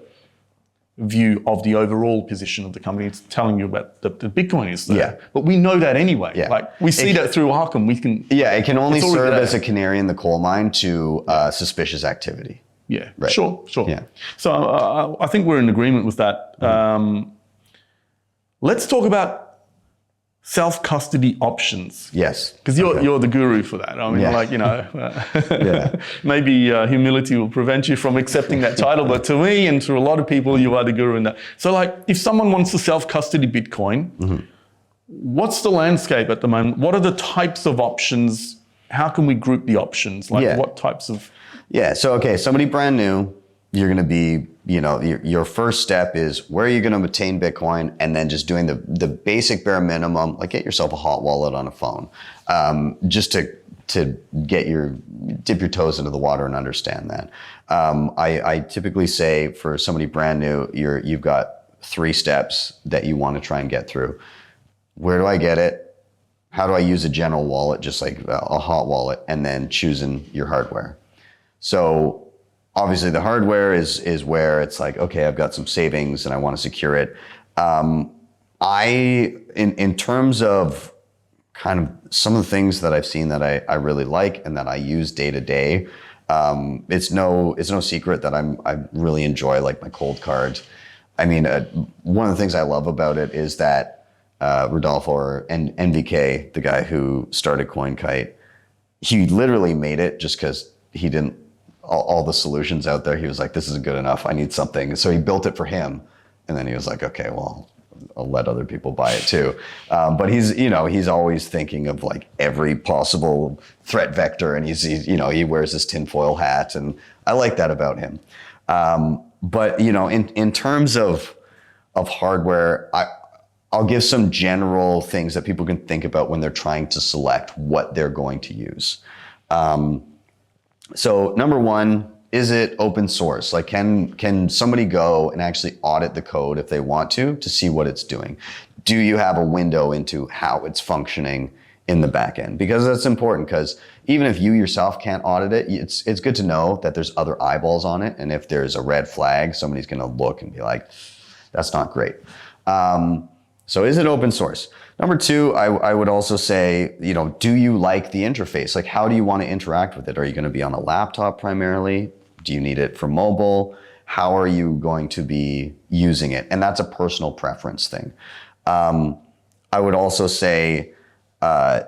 view of the overall position of the company. It's telling you about the Bitcoin is there. Yeah. But we know that anyway. Yeah. Like, we see that through Arkham. We can. Yeah, it can only It's already serve there. as a canary in the coal mine to suspicious activity. Yeah, Right. sure. Yeah. So I think we're in agreement with that. Let's talk about self-custody options. Yes. Because you're the guru for that. I mean, Yeah. like, you know, Yeah. maybe humility will prevent you from accepting that title, but to me and to a lot of people, you are the guru in that. So, like, if someone wants to self-custody Bitcoin, what's the landscape at the moment? What are the types of options? How can we group the options? Like, what types of... Yeah. So, okay, somebody brand new, you're going to be, you know, your first step is where are you going to obtain Bitcoin, and then just doing the basic bare minimum, like get yourself a hot wallet on a phone, just to dip your toes into the water and understand that. I typically say for somebody brand new, you've got 3 steps that you want to try and get through. Where do I get it? How do I use a general wallet, just like a hot wallet, and then choosing your hardware. So obviously the hardware is where it's like, okay, I've got some savings and I want to secure it. In terms of kind of some of the things that I've seen that I really like and that I use day to day, it's no secret that I really enjoy like my cold card. I mean, one of the things I love about it is that Rodolfo, or NVK, the guy who started CoinKite, he literally made it just because he didn't, all the solutions out there, he was like, this isn't good enough, I need something. So he built it for him. And then he was like, okay, well, I'll let other people buy it too. But he's always thinking of like every possible threat vector, and he wears his tinfoil hat, and I like that about him. But in terms of hardware, I'll give some general things that people can think about when they're trying to select what they're going to use. So number one, is it open source? Like, can somebody go and actually audit the code if they want to see what it's doing? Do you have a window into how it's functioning in the back end? Because that's important, because even if you yourself can't audit it, it's good to know that there's other eyeballs on it. And if there's a red flag, somebody's going to look and be like, that's not great. So is it open source? Number two, I would also say, do you like the interface? Like, how do you want to interact with it? Are you going to be on a laptop primarily? Do you need it for mobile? How are you going to be using it? And that's a personal preference thing. I would also say, I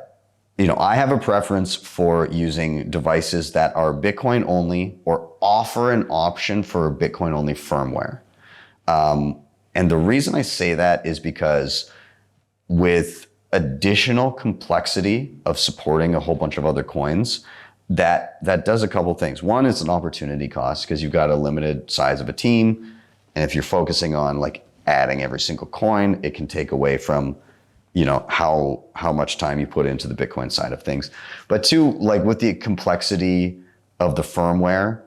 have a preference for using devices that are Bitcoin only or offer an option for Bitcoin only firmware. And the reason I say that is because with additional complexity of supporting a whole bunch of other coins, that does a couple things. One, it's an opportunity cost because you've got a limited size of a team. And if you're focusing on like adding every single coin, it can take away from, how much time you put into the Bitcoin side of things. But two, like with the complexity of the firmware,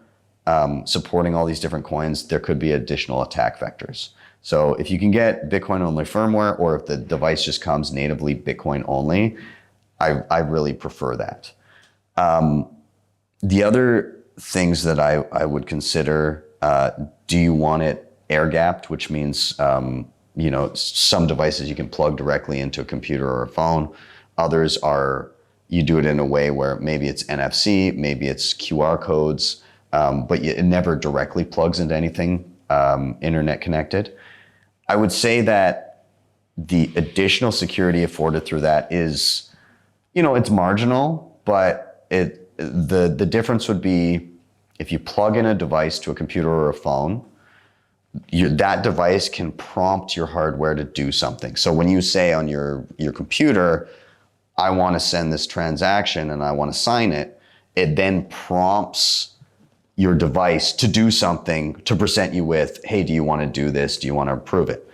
supporting all these different coins, there could be additional attack vectors. So if you can get Bitcoin only firmware, or if the device just comes natively Bitcoin only, I really prefer that. The other things that I would consider, do you want it air gapped, which means, some devices you can plug directly into a computer or a phone. Others are, you do it in a way where maybe it's NFC, maybe it's QR codes, but it never directly plugs into anything internet connected. I would say that the additional security afforded through that is, it's marginal, but the difference would be if you plug in a device to a computer or a phone, that device can prompt your hardware to do something. So when you say on your computer, I want to send this transaction and I want to sign it, it then prompts your device to do something to present you with, hey, do you want to do this? Do you want to approve it?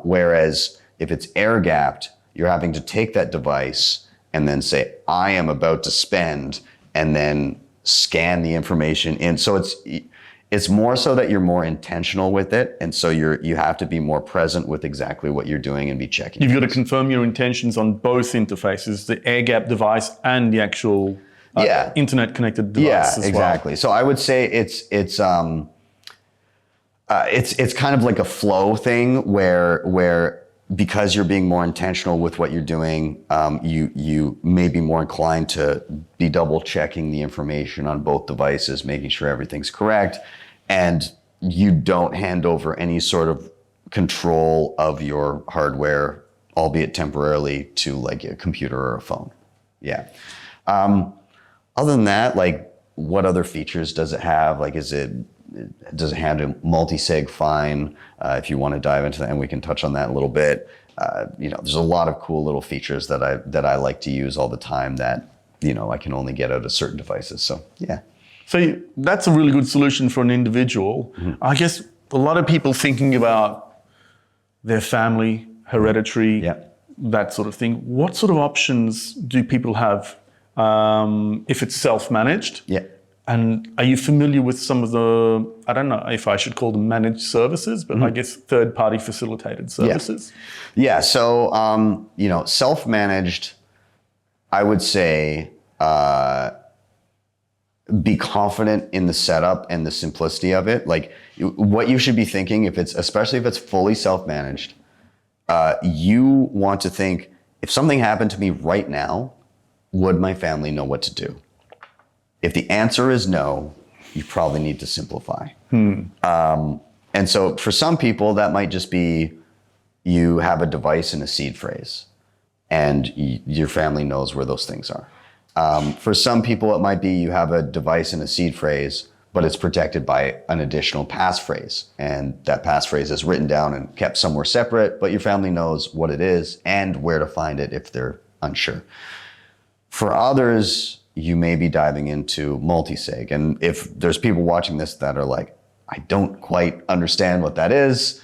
Whereas if it's air gapped, you're having to take that device and then say, I am about to spend, and then scan the information in. So it's more so that you're more intentional with it. And so you have to be more present with exactly what you're doing and be checking. You've got to confirm your intentions on both interfaces, the air gap device and the actual internet connected device as well. Exactly. So I would say it's kind of like a flow thing where because you're being more intentional with what you're doing, you may be more inclined to be double checking the information on both devices, making sure everything's correct, and you don't hand over any sort of control of your hardware, albeit temporarily, to like a computer or a phone. Yeah. Other than that, like, what other features does it have? Like, does it handle multi-sig fine? If you want to dive into that, and we can touch on that a little bit. There's a lot of cool little features that I like to use all the time that, I can only get out of certain devices. So, yeah. So that's a really good solution for an individual. Mm-hmm. I guess a lot of people thinking about their family, hereditary, that sort of thing. What sort of options do people have if it's self-managed? Yeah. And are you familiar with some of the, I don't know if I should call them managed services, but I guess third-party facilitated services? Yeah. So, self-managed, I would say, be confident in the setup and the simplicity of it. Like, what you should be thinking, especially if it's fully self-managed, you want to think, if something happened to me right now, would my family know what to do? If the answer is no, you probably need to simplify. And so for some people, that might just be you have a device and a seed phrase, and your family knows where those things are. For some people, it might be you have a device and a seed phrase, but it's protected by an additional passphrase. And that passphrase is written down and kept somewhere separate, but your family knows what it is and where to find it if they're unsure. For others, you may be diving into multi-sig. And if there's people watching this that are like, I don't quite understand what that is,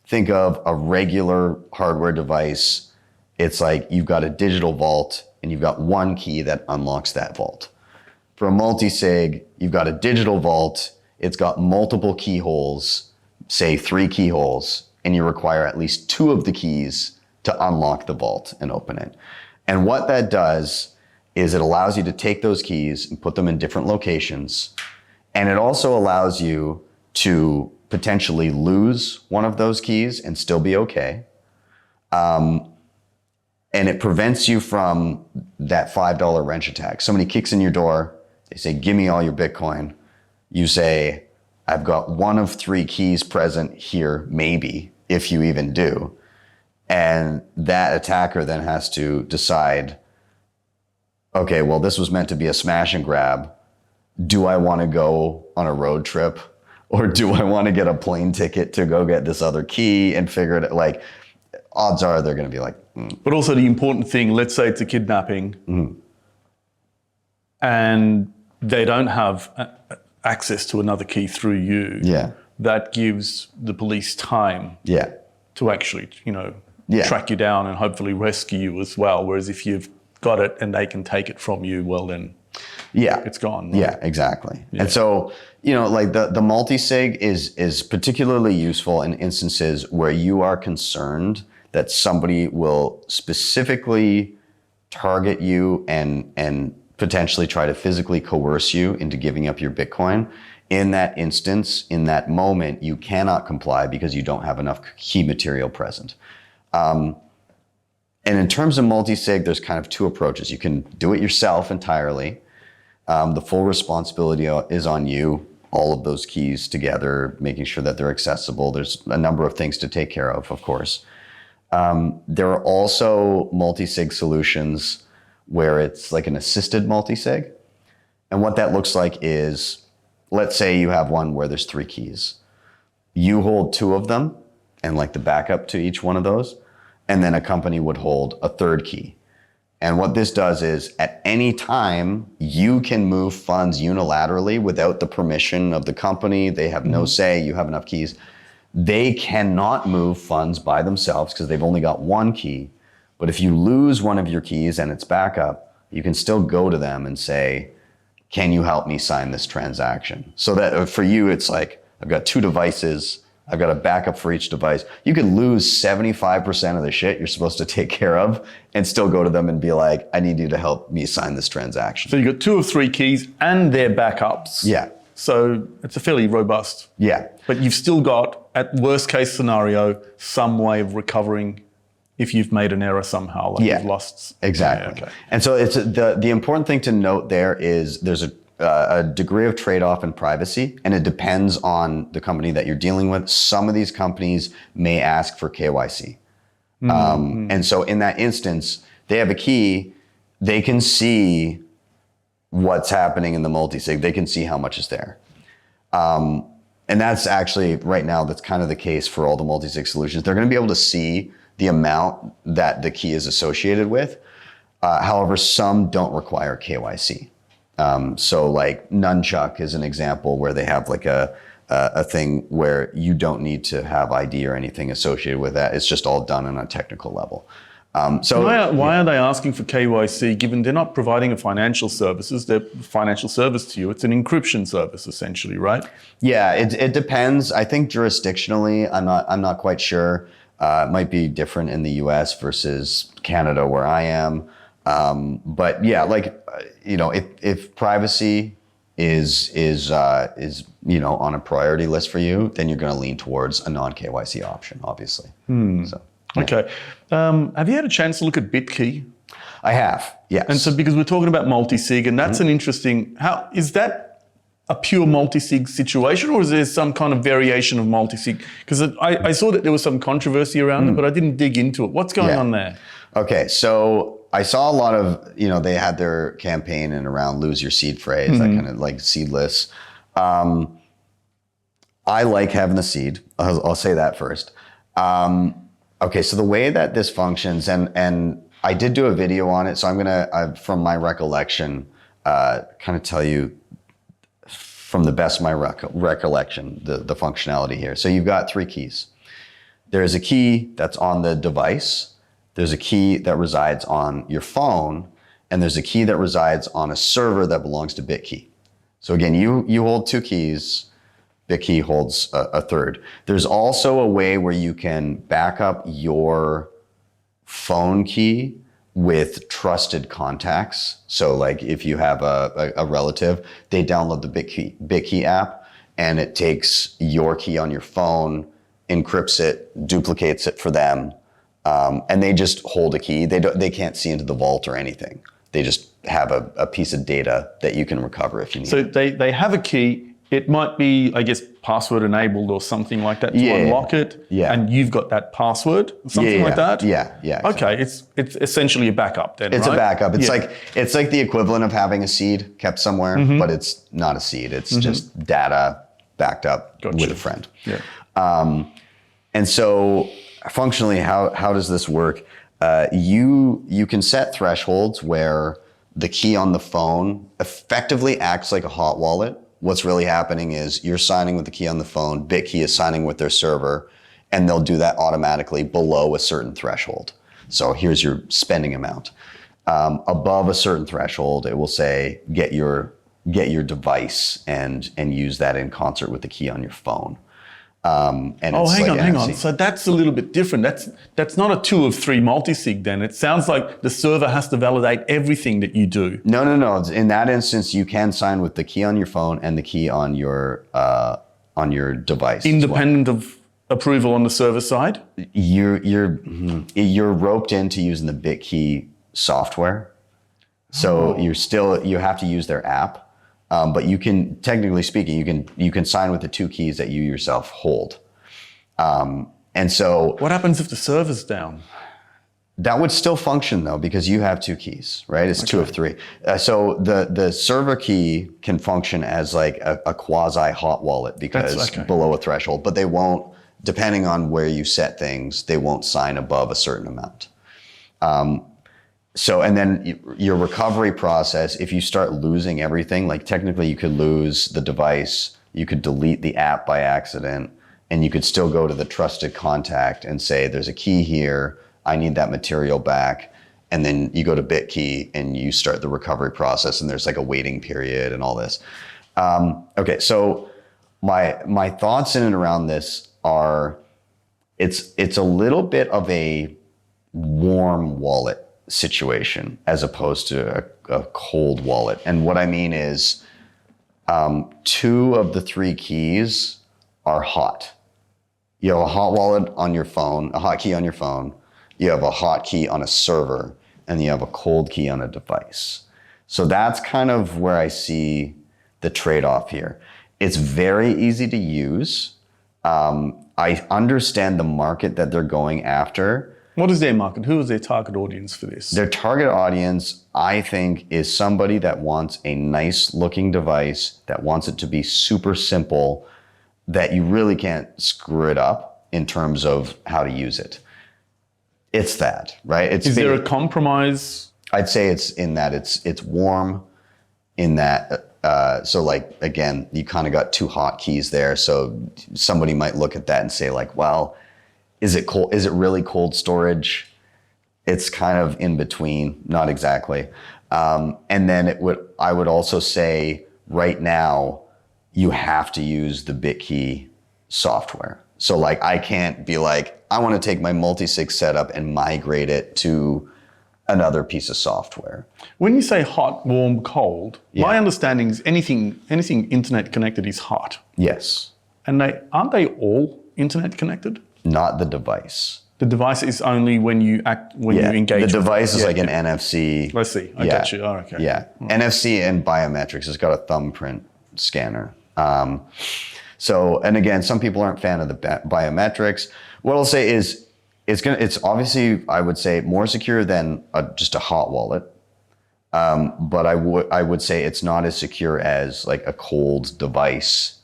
think of a regular hardware device. It's like you've got a digital vault and you've got one key that unlocks that vault. For a multi-sig, you've got a digital vault. It's got multiple keyholes, say 3 keyholes, and you require at least 2 of the keys to unlock the vault and open it. And what that does is it allows you to take those keys and put them in different locations. And it also allows you to potentially lose one of those keys and still be okay. And it prevents you from that $5 wrench attack. Somebody kicks in your door, they say, give me all your Bitcoin. You say, I've got 1 of 3 keys present here, maybe, if you even do. And that attacker then has to decide, okay, well, this was meant to be a smash and grab. Do I want to go on a road trip? Or do I want to get a plane ticket to go get this other key and figure it out? Like, odds are they're going to be like, But also the important thing, let's say it's a kidnapping and they don't have access to another key through you. Yeah. That gives the police time Yeah. to actually, Yeah. track you down and hopefully rescue you as well. Whereas if you've got it and they can take it from you, well then Yeah. it's gone. Right? Yeah, exactly. Yeah. And so, like the multi-sig is particularly useful in instances where you are concerned that somebody will specifically target you and potentially try to physically coerce you into giving up your Bitcoin. In that instance, in that moment, you cannot comply because you don't have enough key material present. And in terms of multi-sig, there's kind of 2 approaches. You can do it yourself entirely. The full responsibility is on you, all of those keys together, making sure that they're accessible. There's a number of things to take care of course. There are also multi-sig solutions where it's like an assisted multi-sig. And what that looks like is, let's say you have one where there's 3 keys. You hold 2 of them and like the backup to each one of those. And then a company would hold a 3rd key. And what this does is at any time, you can move funds unilaterally without the permission of the company. They have no say, you have enough keys. They cannot move funds by themselves because they've only got 1 key. But if you lose one of your keys and it's backup, you can still go to them and say, can you help me sign this transaction? So that for you, it's like, I've got 2 devices. I've got a backup for each device. You can lose 75% of the shit you're supposed to take care of and still go to them and be like, I need you to help me sign this transaction. So you've got 2 of 3 keys and their backups. Yeah. So it's a fairly robust. Yeah. But you've still got, at worst case scenario, some way of recovering if you've made an error somehow, like you've lost. Exactly. Yeah, okay. And so it's the important thing to note there is there's a degree of trade-off in privacy, and it depends on the company that you're dealing with. Some of these companies may ask for KYC. And so in that instance, they have a key, they can see what's happening in the multi-sig, they can see how much is there. And that's actually, right now, that's kind of the case for all the multi-sig solutions. They're gonna be able to see the amount that the key is associated with. However, some don't require KYC. So like Nunchuck is an example where they have like a thing where you don't need to have ID or anything associated with that. It's just all done on a technical level. So why are they asking for KYC given they're not providing a financial services, they're financial service to you? It's an encryption service essentially, right? Yeah, it depends. I think jurisdictionally, I'm not quite sure. It might be different in the US versus Canada where I am. But yeah, like, if privacy is on a priority list for you, then you're going to lean towards a non-KYC option, obviously. So, yeah. Okay. Have you had a chance to look at BitKey? I have, yes. And so because we're talking about multi-sig, and that's an interesting, how is that a pure multi-sig situation, or is there some kind of variation of multi-sig? Because I saw that there was some controversy around it, but I didn't dig into it. What's going on there? Okay, so I saw a lot of, they had their campaign and around lose your seed phrase, that kind of like seedless. I like having the seed. I'll say that first. Okay, so the way that this functions, and I did do a video on it, so I'm gonna, from my recollection, kind of tell you from the best of my recollection, the functionality here. So you've got 3 keys. There's a key that's on the device. There's a key that resides on your phone, and there's a key that resides on a server that belongs to BitKey. So again, you hold 2 keys. BitKey holds a third. There's also a way where you can back up your phone key with trusted contacts. So like if you have a relative, they download the BitKey app, and it takes your key on your phone, encrypts it, duplicates it for them, and they just hold a key. They can't see into the vault or anything. They just have a piece of data that you can recover if you need. So they have a key. It might be, I guess, password enabled or something like that to unlock it. Yeah. And you've got that password, something like that. Yeah. Exactly. Okay, it's essentially a backup then. It's right? a backup. It's like the equivalent of having a seed kept somewhere, but it's not a seed. It's just data backed up with a friend. Yeah. And so functionally, how does this work? You can set thresholds where the key on the phone effectively acts like a hot wallet. What's really happening is you're signing with the key on the phone, BitKey is signing with their server, and they'll do that automatically below a certain threshold. So here's your spending amount. Above a certain threshold, it will say get your device and use that in concert with the key on your phone. And hang on. So that's a little bit different. That's not a 2 of 3 multisig then. It sounds like the server has to validate everything that you do. No. In that instance, you can sign with the key on your phone and the key on your device. Independent of approval on the server side? You're roped into using the BitKey software. So you have to use their app. But you can, technically speaking, you can sign with the 2 keys that you yourself hold. And so what happens if the server's down? that would still function though, because you have 2 keys, right? It's 2 of 3. So the server key can function as like a quasi hot wallet because below a threshold, but they won't, depending on where you set things, they won't sign above a certain amount. So, and then your recovery process, if you start losing everything, like technically you could lose the device, you could delete the app by accident, and you could still go to the trusted contact and say, there's a key here, I need that material back. And then you go to BitKey and you start the recovery process, and there's like a waiting period and all this. Okay, so my thoughts in and around this are, it's a little bit of a warm wallet situation as opposed to a cold wallet. And what I mean is 2 of the 3 keys are hot. You have a hot wallet on your phone, a hot key on your phone, you have a hot key on a server, and you have a cold key on a device. So that's kind of where I see the trade-off here. It's very easy to use. I understand the market that they're going after. What is their market? Who is their target audience for this? Their target audience, I think, is somebody that wants a nice looking device, that wants it to be super simple, that you really can't screw it up in terms of how to use it. It's that, right? Is there a compromise? I'd say it's in that it's warm, in that, so like, again, you kind of got 2 hot keys there. So somebody might look at that and say like, well, is it cold? Is it really cold storage? It's kind of in between, not exactly. And then I would also say right now, you have to use the BitKey software. So like, I can't be like, I want to take my multi-sig setup and migrate it to another piece of software. When you say hot, warm, cold, my understanding is anything internet connected is hot. Yes. And aren't they all internet connected? Not the device. The device is only when you engage. The device is like an NFC. Let's see. I got you. Oh, okay. Yeah. NFC and biometrics. It's got a thumbprint scanner. So, and again, some people aren't a fan of the biometrics. What I'll say is, it's obviously, I would say, more secure than just a hot wallet. But I would say it's not as secure as like a cold device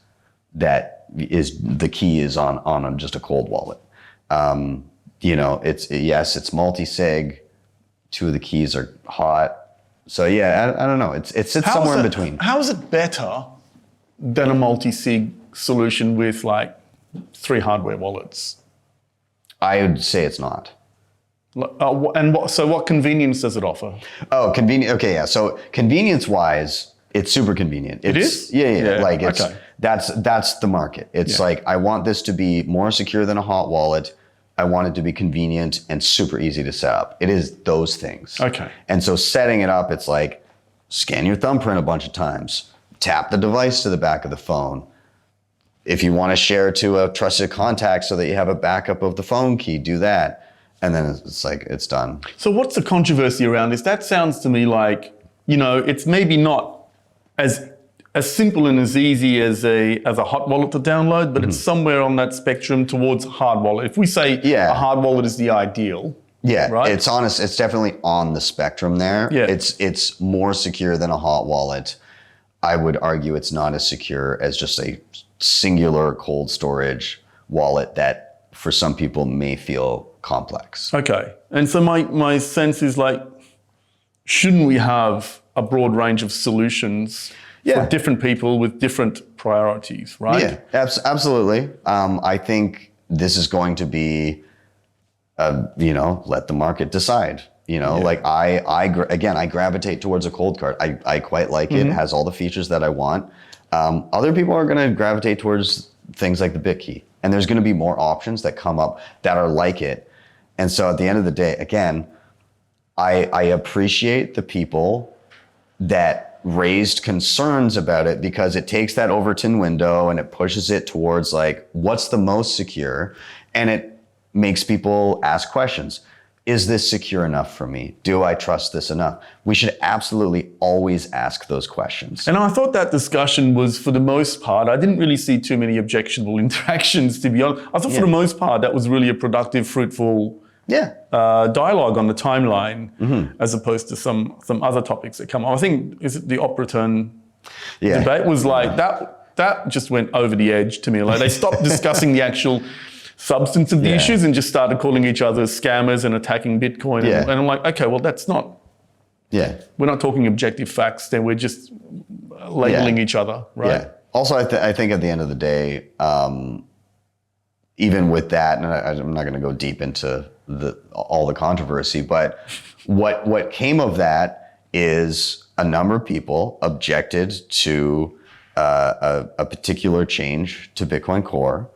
that is, the key is on just a cold wallet. It's multi-sig. 2 of the keys are hot. So yeah, I don't know. It sits somewhere in between. How is it better than a multi-sig solution with like 3 hardware wallets? I would say it's not. So what convenience does it offer? Oh, convenient. Okay, yeah. So convenience-wise, it's super convenient. It is? Yeah. Like it's okay. that's the market. It's like I want this to be more secure than a hot wallet. I want it to be convenient and super easy to set up. It is those things. Okay. And so setting it up, it's like scan your thumbprint a bunch of times, tap the device to the back of the phone. If you want to share to a trusted contact so that you have a backup of the phone key, do that. And then it's like, it's done. So what's the controversy around this? That sounds to me like, it's maybe not as simple and as easy as a hot wallet to download, but it's somewhere on that spectrum towards hard wallet. If we say a hard wallet is the ideal, right? It's honest. It's definitely on the spectrum there. Yeah. It's more secure than a hot wallet. I would argue it's not as secure as just a singular cold storage wallet that for some people may feel complex. Okay. And so my sense is like, shouldn't we have a broad range of solutions for different people with different priorities, right? Yeah, absolutely. I think this is going to be, let the market decide. Like I gravitate towards a cold card. I quite like it. It has all the features that I want. Other people are going to gravitate towards things like the BitKey. And there's going to be more options that come up that are like it. And so at the end of the day, again, I appreciate the people that raised concerns about it because it takes that Overton window and it pushes it towards like, what's the most secure? And it makes people ask questions. Is this secure enough for me? Do I trust this enough? We should absolutely always ask those questions. And I thought that discussion was, for the most part, I didn't really see too many objectionable interactions, to be honest. I thought for the most part, that was really a productive, fruitful dialogue on the timeline, as opposed to some other topics that come up. I think, is it the Operaturn debate was like, that just went over the edge to me. Like they stopped discussing the actual substance of the issues and just started calling each other scammers and attacking Bitcoin. And I'm like, okay, well, that's not, we're not talking objective facts, then we're just labeling each other, right? Yeah. Also, I think at the end of the day, even with that, and I'm not going to go deep into all the controversy, but what came of that is a number of people objected to a particular change to Bitcoin Core.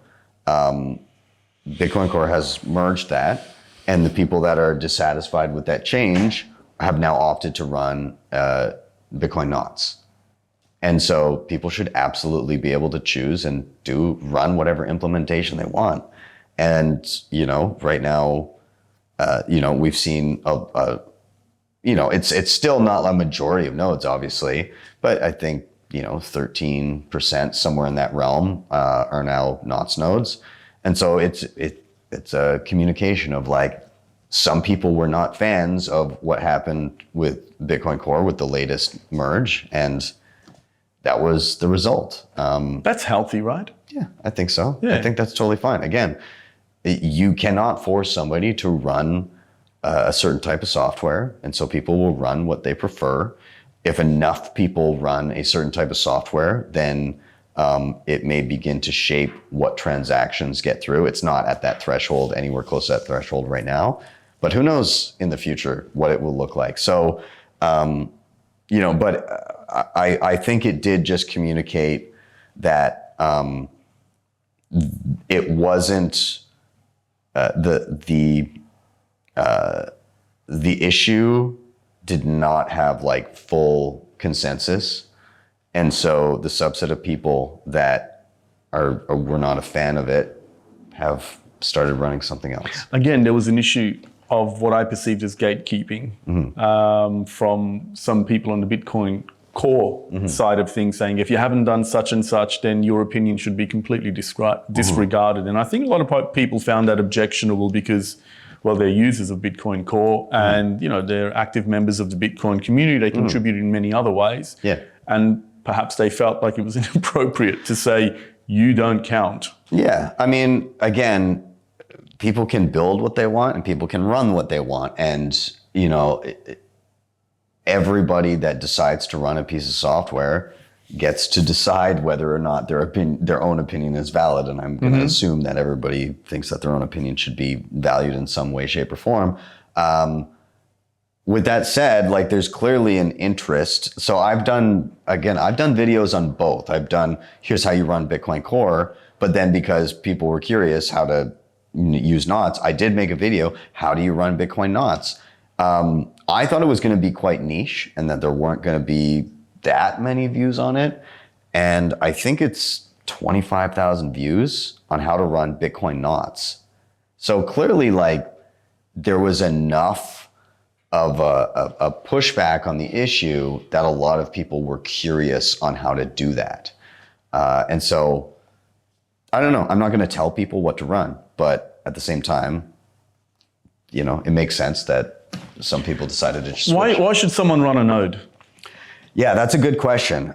Bitcoin Core has merged that, and the people that are dissatisfied with that change have now opted to run Bitcoin Knots. And so people should absolutely be able to choose and run whatever implementation they want. And, right now, we've seen, it's still not a majority of nodes, obviously, but I think, 13%, somewhere in that realm, are now Knots nodes. And so it's a communication of like, some people were not fans of what happened with Bitcoin Core with the latest merge, and that was the result. That's healthy, right? Yeah, I think so. Yeah. I think that's totally fine. Again, you cannot force somebody to run a certain type of software, and so people will run what they prefer. If enough people run a certain type of software, then it may begin to shape what transactions get through. It's not at that threshold, anywhere close to that threshold right now, but who knows in the future what it will look like. So, but I think it did just communicate that it wasn't the issue did not have like full consensus, and so the subset of people that were not a fan of it have started running something else. Again, there was an issue of what I perceived as gatekeeping from some people on the Bitcoin Core side of things, saying if you haven't done such and such, then your opinion should be completely disregarded. And I think a lot of people found that objectionable because, well, they're users of Bitcoin Core and they're active members of the Bitcoin community. They contribute in many other ways. Yeah. And perhaps they felt like it was inappropriate to say, you don't count. Yeah. I mean, again, people can build what they want and people can run what they want. And, everybody that decides to run a piece of software, gets to decide whether or not their own opinion is valid. And I'm going to assume that everybody thinks that their own opinion should be valued in some way, shape, or form. With that said, like there's clearly an interest. So I've done videos on both. I've done, here's how you run Bitcoin Core, but then because people were curious how to use knots, I did make a video, how do you run Bitcoin knots? I thought it was going to be quite niche and that there weren't going to be that many views on it. And I think it's 25,000 views on how to run Bitcoin knots. So clearly like there was enough of a pushback on the issue that a lot of people were curious on how to do that. And so, I don't know, I'm not gonna tell people what to run, but at the same time, you know, it makes sense that some people decided to just switch. Why should someone run a node? Yeah, that's a good question.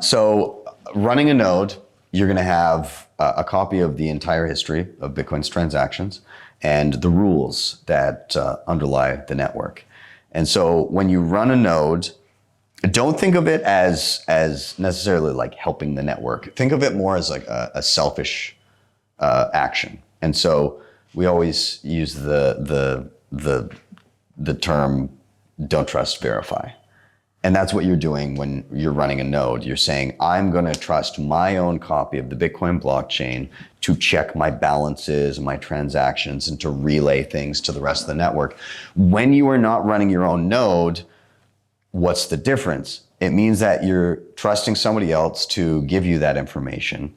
So running a node, you're gonna have a copy of the entire history of Bitcoin's transactions and the rules that underlie the network. And so when you run a node, don't think of it as necessarily like helping the network. Think of it more as like a selfish action. And so we always use the term don't trust, verify. And that's what you're doing when you're running a node. You're saying, I'm going to trust my own copy of the Bitcoin blockchain to check my balances, my transactions, and to relay things to the rest of the network. When you are not running your own node, what's the difference? It means that you're trusting somebody else to give you that information.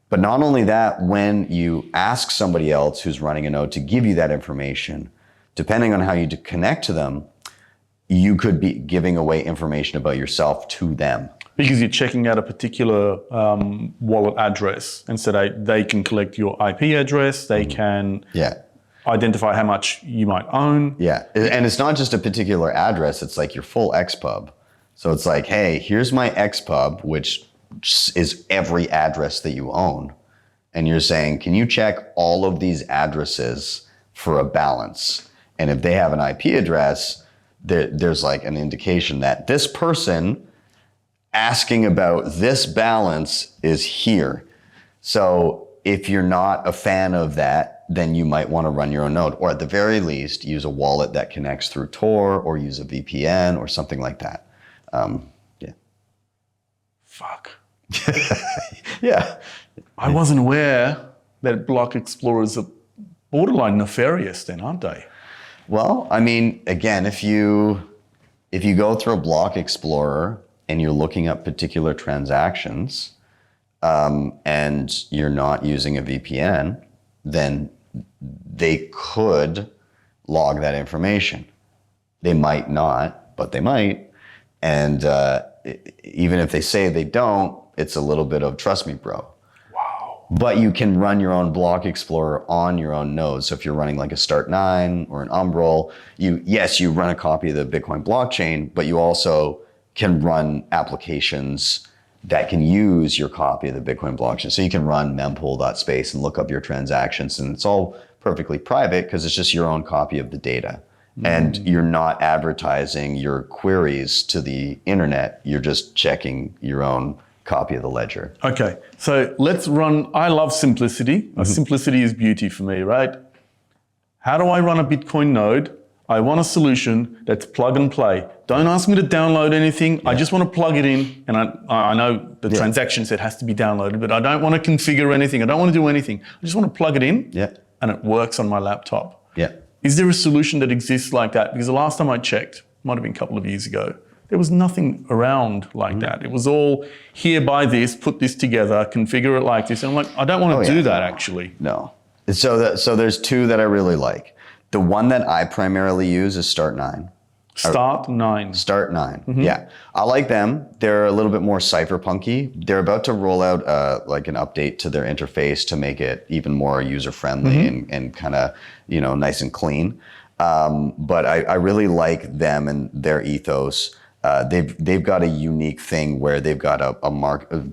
But not only that, when you ask somebody else who's running a node to give you that information, depending on how you connect to them, you could be giving away information about yourself to them. Because you're checking out a particular wallet address, and so they can collect your IP address, they can identify how much you might own. Yeah, and it's not just a particular address, it's like your full XPub. So it's like, hey, here's my XPub, which is every address that you own. And you're saying, can you check all of these addresses for a balance? And if they have an IP address, there's like an indication that this person asking about this balance is here. So if you're not a fan of that, then you might want to run your own node, or at the very least, use a wallet that connects through Tor or use a VPN or something like that. Fuck. Yeah. I wasn't aware that block explorers are borderline nefarious then, aren't they? Well, I mean, again, if you go through a block explorer and you're looking up particular transactions and you're not using a VPN, then they could log that information. They might not, but they might. And even if they say they don't, it's a little bit of trust me, bro. But you can run your own block explorer on your own node. So if you're running like a Start9 or an Umbrel, you run a copy of the Bitcoin blockchain, but you also can run applications that can use your copy of the Bitcoin blockchain. So you can run mempool.space and look up your transactions, and it's all perfectly private because it's just your own copy of the data. And you're not advertising your queries to the internet. You're just checking your own copy of the ledger. Okay, so let's run, I love simplicity. Simplicity is beauty for me, right? How do I run a Bitcoin node? I want a solution that's plug and play. Don't ask me to download anything. I just want to plug it in. And I know the transaction set has to be downloaded, but I don't want to configure anything. I don't want to do anything. I just want to plug it in and it works on my laptop. Is there a solution that exists like that? Because the last time I checked, might have been a couple of years ago, there was nothing around like that. It was all here, buy this, put this together, configure it like this. And I'm like, I don't want to do that actually. No. So there's two that I really like. The one that I primarily use is Start9. Start9. Yeah. I like them. They're a little bit more cypherpunky. They're about to roll out like an update to their interface to make it even more user-friendly and kind of, nice and clean. But I really like them and their ethos. They've got a unique thing where they've got a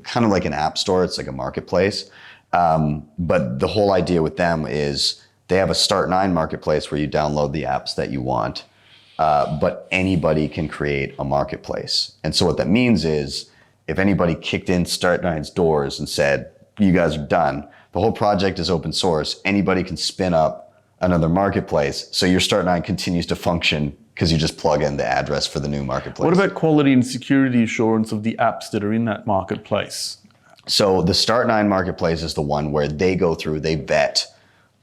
kind of like an app store. It's like a marketplace. But the whole idea with them is they have a Start9 marketplace where you download the apps that you want, but anybody can create a marketplace. And so what that means is if anybody kicked in Start9's doors and said, you guys are done, the whole project is open source. Anybody can spin up another marketplace. So your Start9 continues to function because you just plug in the address for the new marketplace. What about quality and security assurance of the apps that are in that marketplace? So the Start9 marketplace is the one where they go through, they vet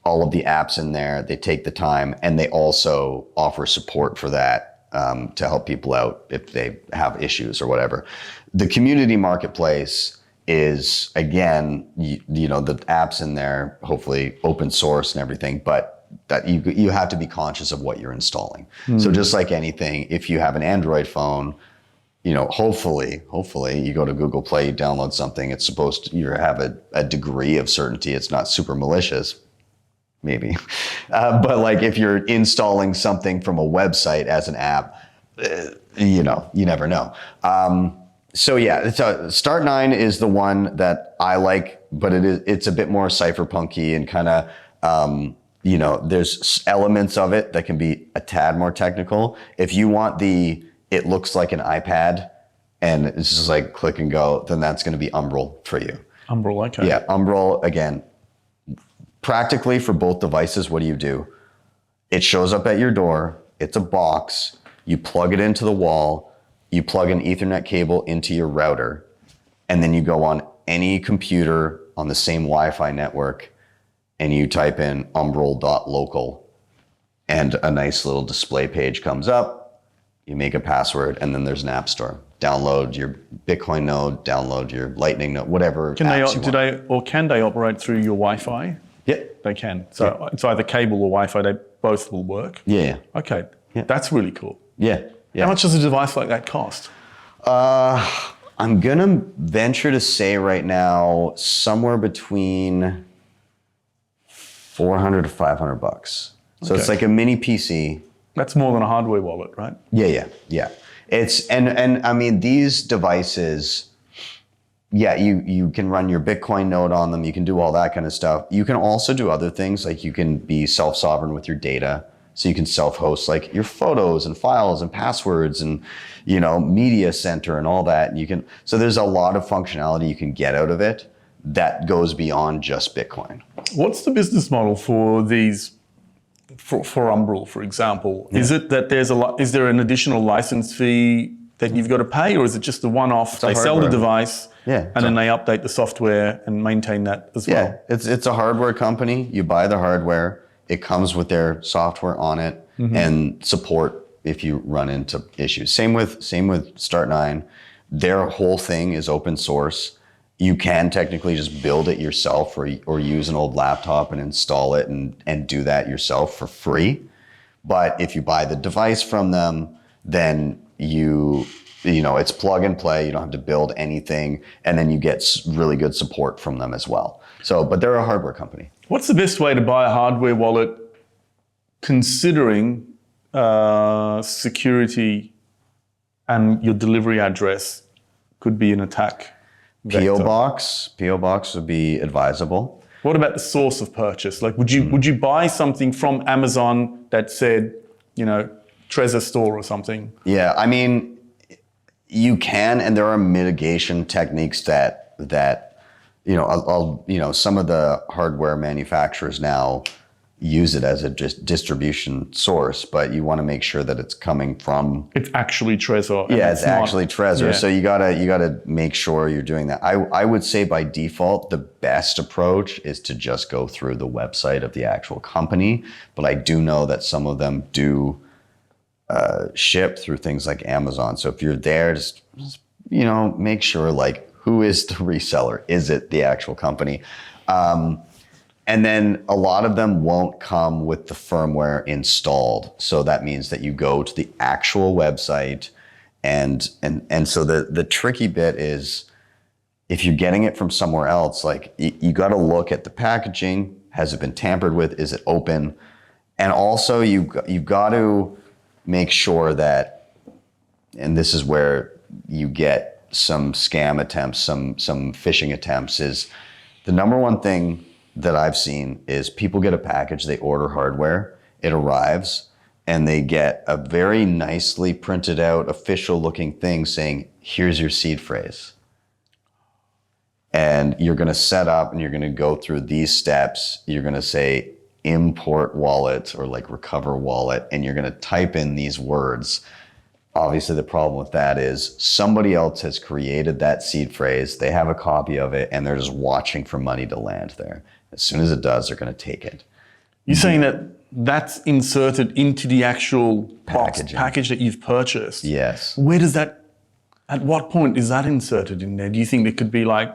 all of the apps in there, they take the time, and they also offer support for that to help people out if they have issues or whatever. The community marketplace is, again, you know, the apps in there, hopefully open source and everything, but that you have to be conscious of what you're installing. So just like anything, if you have an Android phone, you know, hopefully you go to Google Play, you download something, it's supposed to, you have a degree of certainty, it's not super malicious, maybe. But like if you're installing something from a website as an app, you know, you never know. So yeah, Start9 is the one that I like, but it's a bit more cypherpunky and kind of, you know, there's elements of it that can be a tad more technical. If you want it looks like an iPad and it's just like click and go, then that's going to be Umbrel for you. Umbrel, okay. Yeah, Umbrel, again, practically for both devices, what do? It shows up at your door. It's a box. You plug it into the wall. You plug an Ethernet cable into your router. And then you go on any computer on the same Wi-Fi network and you type in umbrel.local and a nice little display page comes up. You make a password and then there's an app store. Download your Bitcoin node, download your Lightning node, whatever. Can they operate through your Wi-Fi? Yeah. They can. So it's either cable or Wi-Fi, they both will work. Yeah. Okay. Yeah. That's really cool. Yeah. How much does a device like that cost? I'm gonna venture to say right now somewhere between $400 to $500. So it's like a mini PC. That's more than a hardware wallet, right? Yeah. It's and I mean these devices. Yeah, you can run your Bitcoin node on them. You can do all that kind of stuff. You can also do other things like you can be self-sovereign with your data. So you can self-host like your photos and files and passwords and, you know, media center and all that. And so there's a lot of functionality you can get out of it that goes beyond just Bitcoin. What's the business model for these, for Umbrel, for example? Yeah. Is it that is there an additional license fee that you've got to pay, or is it just a one-off? They sell the device and then they update the software and maintain that as well? Yeah, it's a hardware company. You buy the hardware. It comes with their software on it and support if you run into issues. Same with Start9. Their whole thing is open source. You can technically just build it yourself or use an old laptop and install it and do that yourself for free. But if you buy the device from them, then you know, it's plug and play. You don't have to build anything. And then you get really good support from them as well. So, but they're a hardware company. What's the best way to buy a hardware wallet considering security and your delivery address could be an attack vector? PO box would be advisable. What about the source of purchase? Like, would you buy something from Amazon that said, you know, Trezor store or something? Yeah, I mean, you can, and there are mitigation techniques that you know, some of the hardware manufacturers now use it as a distribution source, but you want to make sure that it's coming from. It's actually Trezor. Yeah, it's actually Trezor. Yeah. So you gotta make sure you're doing that. I would say by default, the best approach is to just go through the website of the actual company. But I do know that some of them do ship through things like Amazon. So if you're there, just you know, make sure like who is the reseller? Is it the actual company? And then a lot of them won't come with the firmware installed. So that means that you go to the actual website and so the tricky bit is if you're getting it from somewhere else, like you got to look at the packaging. Has it been tampered with? Is it open? And also you've got to make sure that, and this is where you get some scam attempts, some phishing attempts, is the number one thing that I've seen is people get a package, they order hardware, it arrives, and they get a very nicely printed out, official looking thing saying, here's your seed phrase. And you're going to set up and you're going to go through these steps. You're going to say import wallet or like recover wallet, and you're going to type in these words. Obviously, the problem with that is somebody else has created that seed phrase. They have a copy of it and they're just watching for money to land there. As soon as it does, they're going to take it. You're saying that that's inserted into the actual package that you've purchased? Yes. Where does that, at what point is that inserted in there? Do you think it could be like...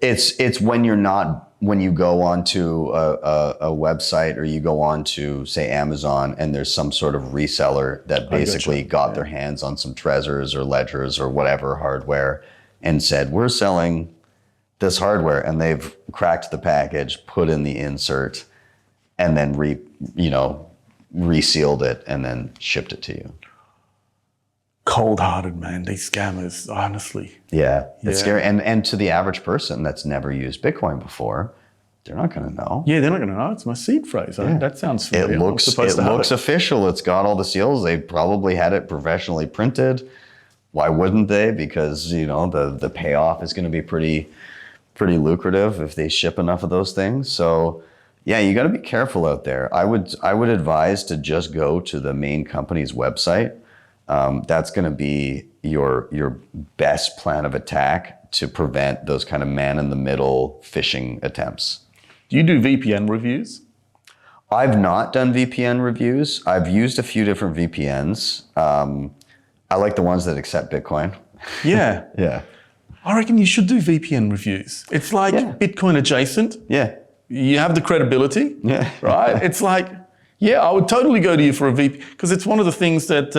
It's when you go onto a website or you go on to, say, Amazon, and there's some sort of reseller that basically got their hands on some Trezors or Ledgers or whatever hardware and said, we're selling this hardware, and they've cracked the package, put in the insert, and then resealed it and then shipped it to you. Cold-hearted, man, these scammers, honestly. Yeah, it's scary. And to the average person that's never used Bitcoin before, they're not going to know. Yeah, they're not going to know. It's my seed phrase. Yeah. That sounds familiar. It looks official. It's got all the seals. They probably had it professionally printed. Why wouldn't they? Because, the payoff is going to be pretty lucrative if they ship enough of those things. So, yeah, you got to be careful out there. I would advise to just go to the main company's website. That's going to be your best plan of attack to prevent those kind of man-in-the-middle phishing attempts. Do you do VPN reviews? I've not done VPN reviews. I've used a few different VPNs. I like the ones that accept Bitcoin. Yeah. Yeah. I reckon you should do VPN reviews. It's like Bitcoin adjacent. Yeah. You have the credibility, right? It's like, yeah, I would totally go to you for a VPN, because it's one of the things that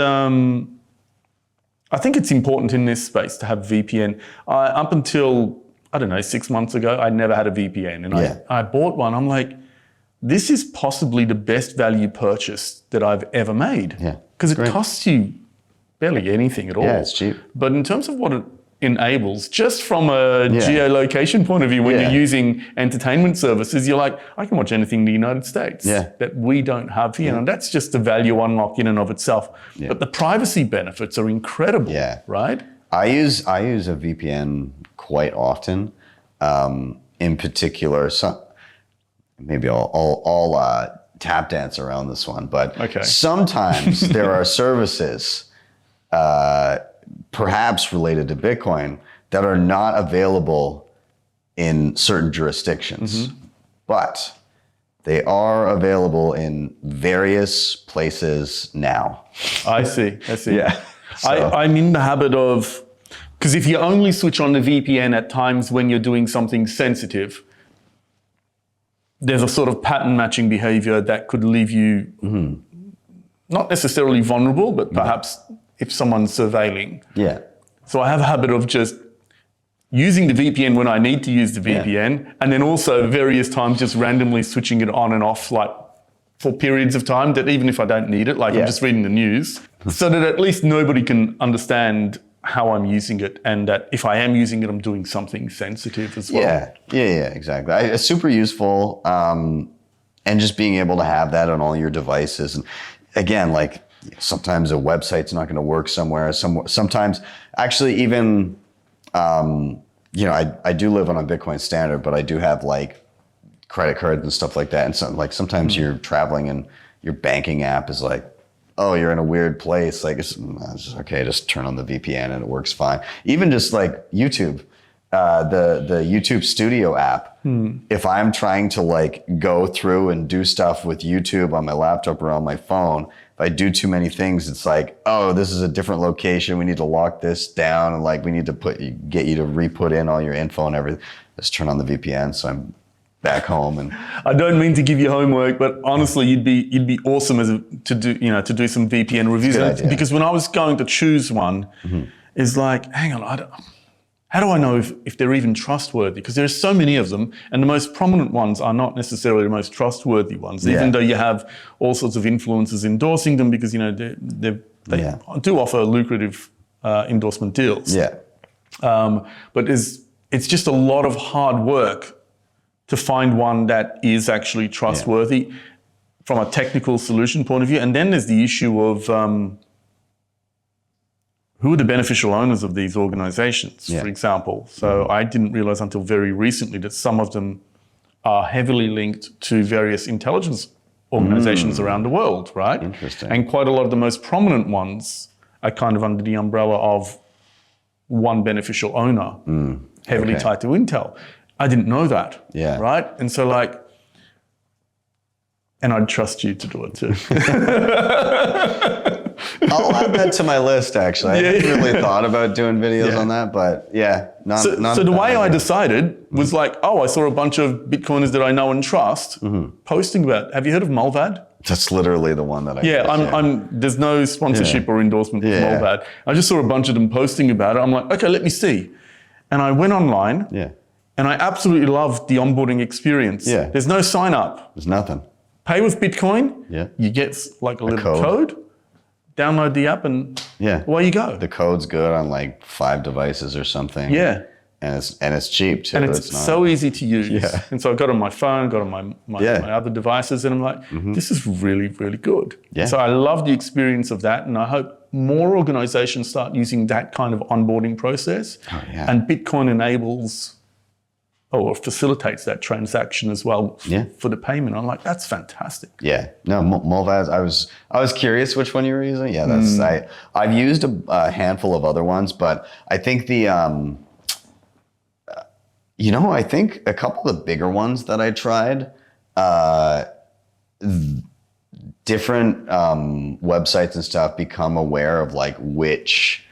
I think it's important in this space to have VPN. Up until, 6 months ago, I never had a VPN. And I bought one. I'm like, this is possibly the best value purchase that I've ever made. Yeah. Because it costs you barely anything at all. Yeah, it's cheap. But in terms of what it enables, just from a geolocation point of view, when you're using entertainment services, you're like, I can watch anything in the United States that we don't have here. And that's just a value unlock in and of itself. Yeah. But the privacy benefits are incredible, right? I use a VPN quite often. In particular, maybe I'll tap dance around this one, but sometimes there are services perhaps related to Bitcoin that are not available in certain jurisdictions, but they are available in various places now. I see. Yeah. So. I'm in the habit of, because if you only switch on the VPN at times when you're doing something sensitive, there's a sort of pattern matching behavior that could leave you not necessarily vulnerable, but perhaps if someone's surveilling. Yeah. So I have a habit of just using the VPN when I need to use the VPN, and then also various times just randomly switching it on and off, like for periods of time that even if I don't need it, like I'm just reading the news, so that at least nobody can understand how I'm using it, and that if I am using it, I'm doing something sensitive as well. Yeah, exactly. It's super useful, and just being able to have that on all your devices. And again, like sometimes a website's not going to work somewhere. Sometimes, actually, even I do live on a Bitcoin standard, but I do have like credit cards and stuff like that. And sometimes you're traveling and your banking app is like, oh, you're in a weird place. Like, it's okay, just turn on the VPN and it works fine. Even just like YouTube, the YouTube Studio app. If I'm trying to like go through and do stuff with YouTube on my laptop or on my phone, if I do too many things, it's like, oh, this is a different location. We need to lock this down, and like we need to get you to re-put in all your info and everything. Just turn on the VPN, so I'm back home. And I don't mean to give you homework, but honestly, you'd be awesome to do some VPN reviews. Because when I was going to choose one, it's like, hang on, how do I know if they're even trustworthy? Because there's so many of them, and the most prominent ones are not necessarily the most trustworthy ones, even though you have all sorts of influencers endorsing them, because they do offer lucrative endorsement deals. But it's just a lot of hard work to find one that is actually trustworthy from a technical solution point of view. And then there's the issue of who are the beneficial owners of these organizations, Yeah. for example. So I didn't realize until very recently that some of them are heavily linked to various intelligence organizations around the world, right? Interesting. And quite a lot of the most prominent ones are kind of under the umbrella of one beneficial owner, heavily Okay. tied to Intel. I didn't know that, Yeah. right? And so and I'd trust you to do it too. I'll add that to my list, actually. I hadn't really thought about doing videos on that, but not So the way I decided was like, I saw a bunch of Bitcoiners that I know and trust posting about, have you heard of Mulvad? That's literally the one that I Yeah, there's no sponsorship or endorsement with Mulvad. I just saw a bunch of them posting about it. I'm like, okay, let me see. And I went online and I absolutely loved the onboarding experience. Yeah. There's no sign up. There's nothing. Pay with Bitcoin. Yeah. You get like a little code, download the app, and away you go. The code's good on like 5 devices or something. Yeah. And it's cheap too. And it's so easy to use. Yeah. And so I got it on my phone, got it on my other devices, and I'm like, this is really, really good. Yeah. So I love the experience of that, and I hope more organizations start using that kind of onboarding process. Oh, yeah. And Bitcoin enables or facilitates that transaction as well for the payment. I'm like, that's fantastic. Yeah, no, Mulvaz. I was curious which one you were using. Yeah, that's I've used a handful of other ones, but I think I think a couple of the bigger ones that I tried, different websites and stuff become aware of like which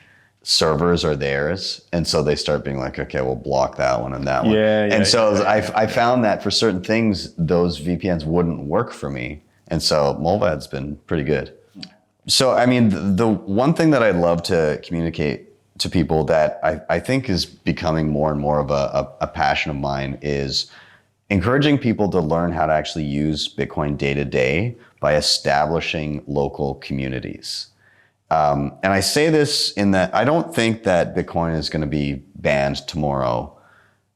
servers are theirs, and so they start being like, okay, we'll block that one and that one. I found that for certain things, those VPNs wouldn't work for me, and so Mulvad's been pretty good. So I mean, the one thing that I'd love to communicate to people that I think is becoming more and more of a passion of mine is encouraging people to learn how to actually use Bitcoin day to day by establishing local communities. And I say this in that I don't think that Bitcoin is going to be banned tomorrow,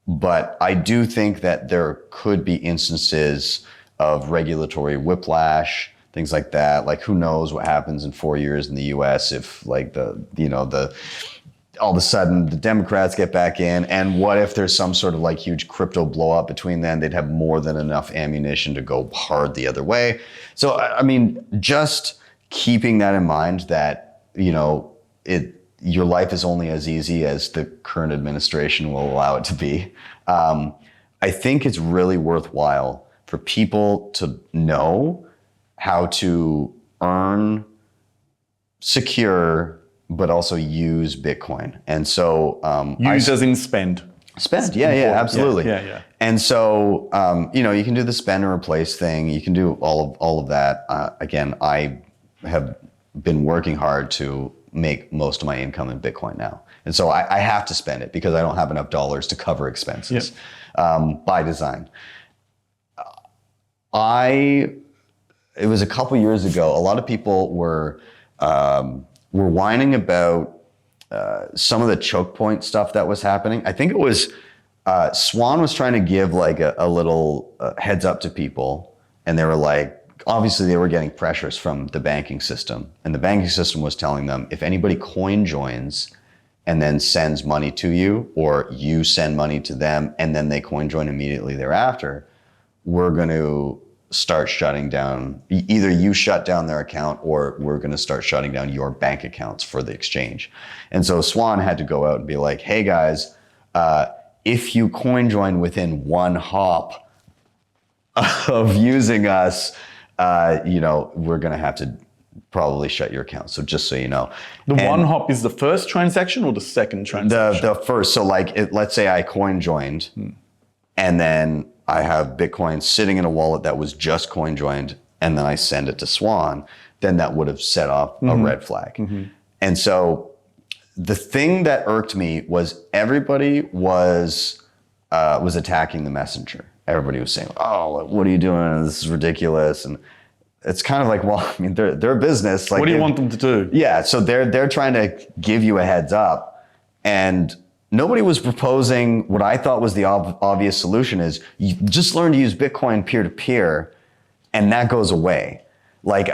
but I do think that there could be instances of regulatory whiplash, things like that. Like, who knows what happens in 4 years in the US if like all of a sudden the Democrats get back in, and what if there's some sort of like huge crypto blow up between then? They'd have more than enough ammunition to go hard the other way. So, I mean, just keeping that in mind that, your life is only as easy as the current administration will allow it to be. I think it's really worthwhile for people to know how to earn, secure, but also use Bitcoin. And so Use as in spend. Spend, yeah, absolutely. Yeah. And so, you can do the spend and replace thing. You can do all of that. Again, I have been working hard to make most of my income in Bitcoin now. And so I have to spend it because I don't have enough dollars to cover expenses by design. It was a couple years ago, a lot of people were whining about some of the choke point stuff that was happening. I think it was Swan was trying to give like a little heads up to people, and they were like, obviously they were getting pressures from the banking system, and the banking system was telling them, if anybody coin joins and then sends money to you, or you send money to them and then they coin join immediately thereafter, we're going to start shutting down, either you shut down their account or we're going to start shutting down your bank accounts for the exchange. And so Swan had to go out and be like, hey guys, if you coin join within one hop of using us, we're going to have to probably shut your account. So just so you know. One hop is the first transaction or the second transaction? The first. So like, let's say I coin joined and then I have Bitcoin sitting in a wallet that was just coin joined, and then I send it to Swan, then that would have set off a red flag. And so the thing that irked me was everybody was attacking the messenger. Everybody was saying, oh, what are you doing? This is ridiculous. And it's kind of like, well, I mean, they're a business. Like, what do you want them to do? Yeah, so they're trying to give you a heads up. And nobody was proposing what I thought was the obvious solution is you just learn to use Bitcoin peer-to-peer, and that goes away. Like,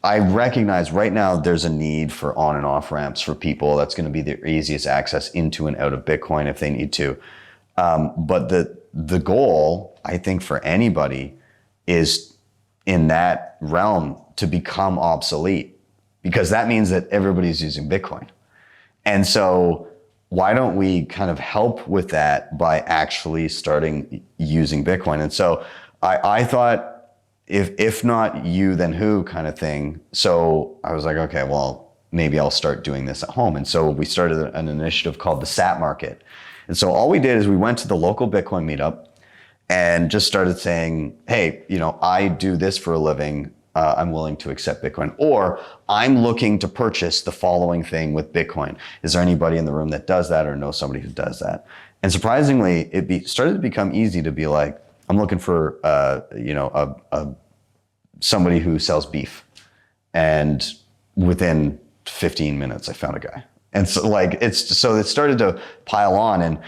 I recognize right now there's a need for on and off ramps for people. That's going to be the easiest access into and out of Bitcoin if they need to. But the goal, I think, for anybody is in that realm to become obsolete, because that means that everybody's using Bitcoin. And so why don't we kind of help with that by actually starting using Bitcoin? And so I thought, if not you, then who kind of thing. So I was like, okay, well, maybe I'll start doing this at home. And so we started an initiative called the SAT Market. And so all we did is we went to the local Bitcoin meetup and just started saying, hey, I do this for a living. I'm willing to accept Bitcoin, or I'm looking to purchase the following thing with Bitcoin. Is there anybody in the room that does that or know somebody who does that? And surprisingly, started to become easy to be like, I'm looking for, somebody who sells beef. And within 15 minutes, I found a guy. And so it started to pile on.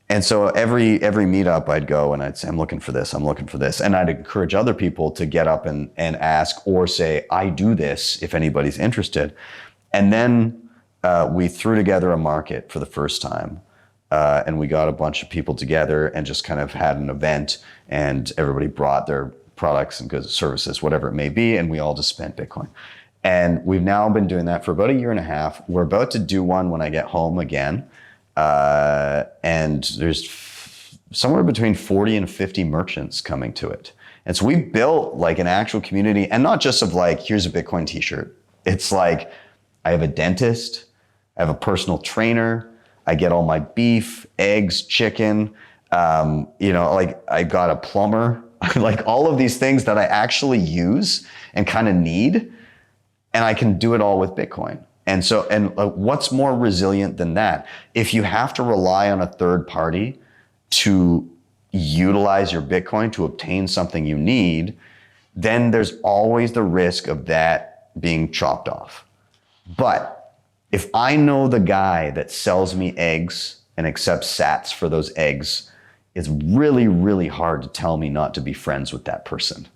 And so every meetup I'd go and I'd say, I'm looking for this. And I'd encourage other people to get up and ask or say, I do this if anybody's interested. And then we threw together a market for the first time. And we got a bunch of people together and just kind of had an event, and everybody brought their products and goods, services, whatever it may be. And we all just spent Bitcoin. And we've now been doing that for about 1.5 years. We're about to do one when I get home again. And there's somewhere between 40 and 50 merchants coming to it. And so we built like an actual community, and not just of like, here's a Bitcoin t-shirt. It's like, I have a dentist, I have a personal trainer, I get all my beef, eggs, chicken, I got a plumber, like all of these things that I actually use and kind of need, and I can do it all with Bitcoin. And so, what's more resilient than that? If you have to rely on a third party to utilize your Bitcoin to obtain something you need, then there's always the risk of that being chopped off. But if I know the guy that sells me eggs and accepts sats for those eggs, it's really, really hard to tell me not to be friends with that person.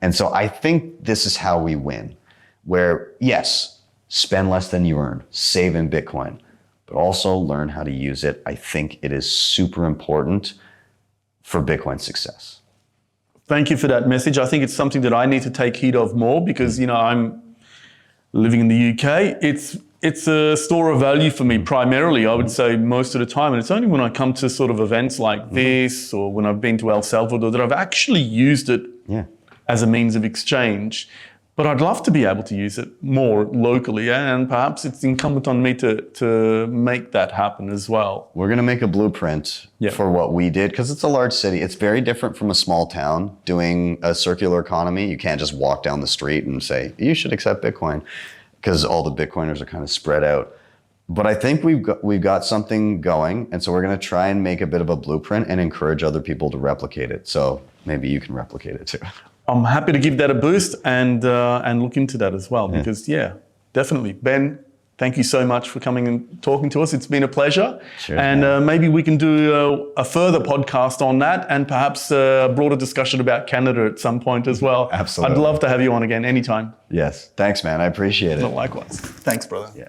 And so I think this is how we win, where yes, spend less than you earn, save in Bitcoin, but also learn how to use it. I think it is super important for Bitcoin success. Thank you for that message. I think it's something that I need to take heed of more because, I'm living in the UK. It's a store of value for me primarily, I would say most of the time. And it's only when I come to sort of events like this or when I've been to El Salvador that I've actually used it as a means of exchange. But I'd love to be able to use it more locally, and perhaps it's incumbent on me to make that happen as well. We're going to make a blueprint for what we did, because it's a large city. It's very different from a small town doing a circular economy. You can't just walk down the street and say, you should accept Bitcoin, because all the Bitcoiners are kind of spread out. But I think we've got something going, and so we're going to try and make a bit of a blueprint and encourage other people to replicate it. So maybe you can replicate it too. I'm happy to give that a boost and look into that as well, because definitely. Ben, thank you so much for coming and talking to us. It's been a pleasure. Sure, and maybe we can do a further podcast on that, and perhaps a broader discussion about Canada at some point as well. Absolutely. I'd love to have you on again anytime. Yes. Thanks, man. I appreciate it. Likewise. Thanks, brother. Yeah.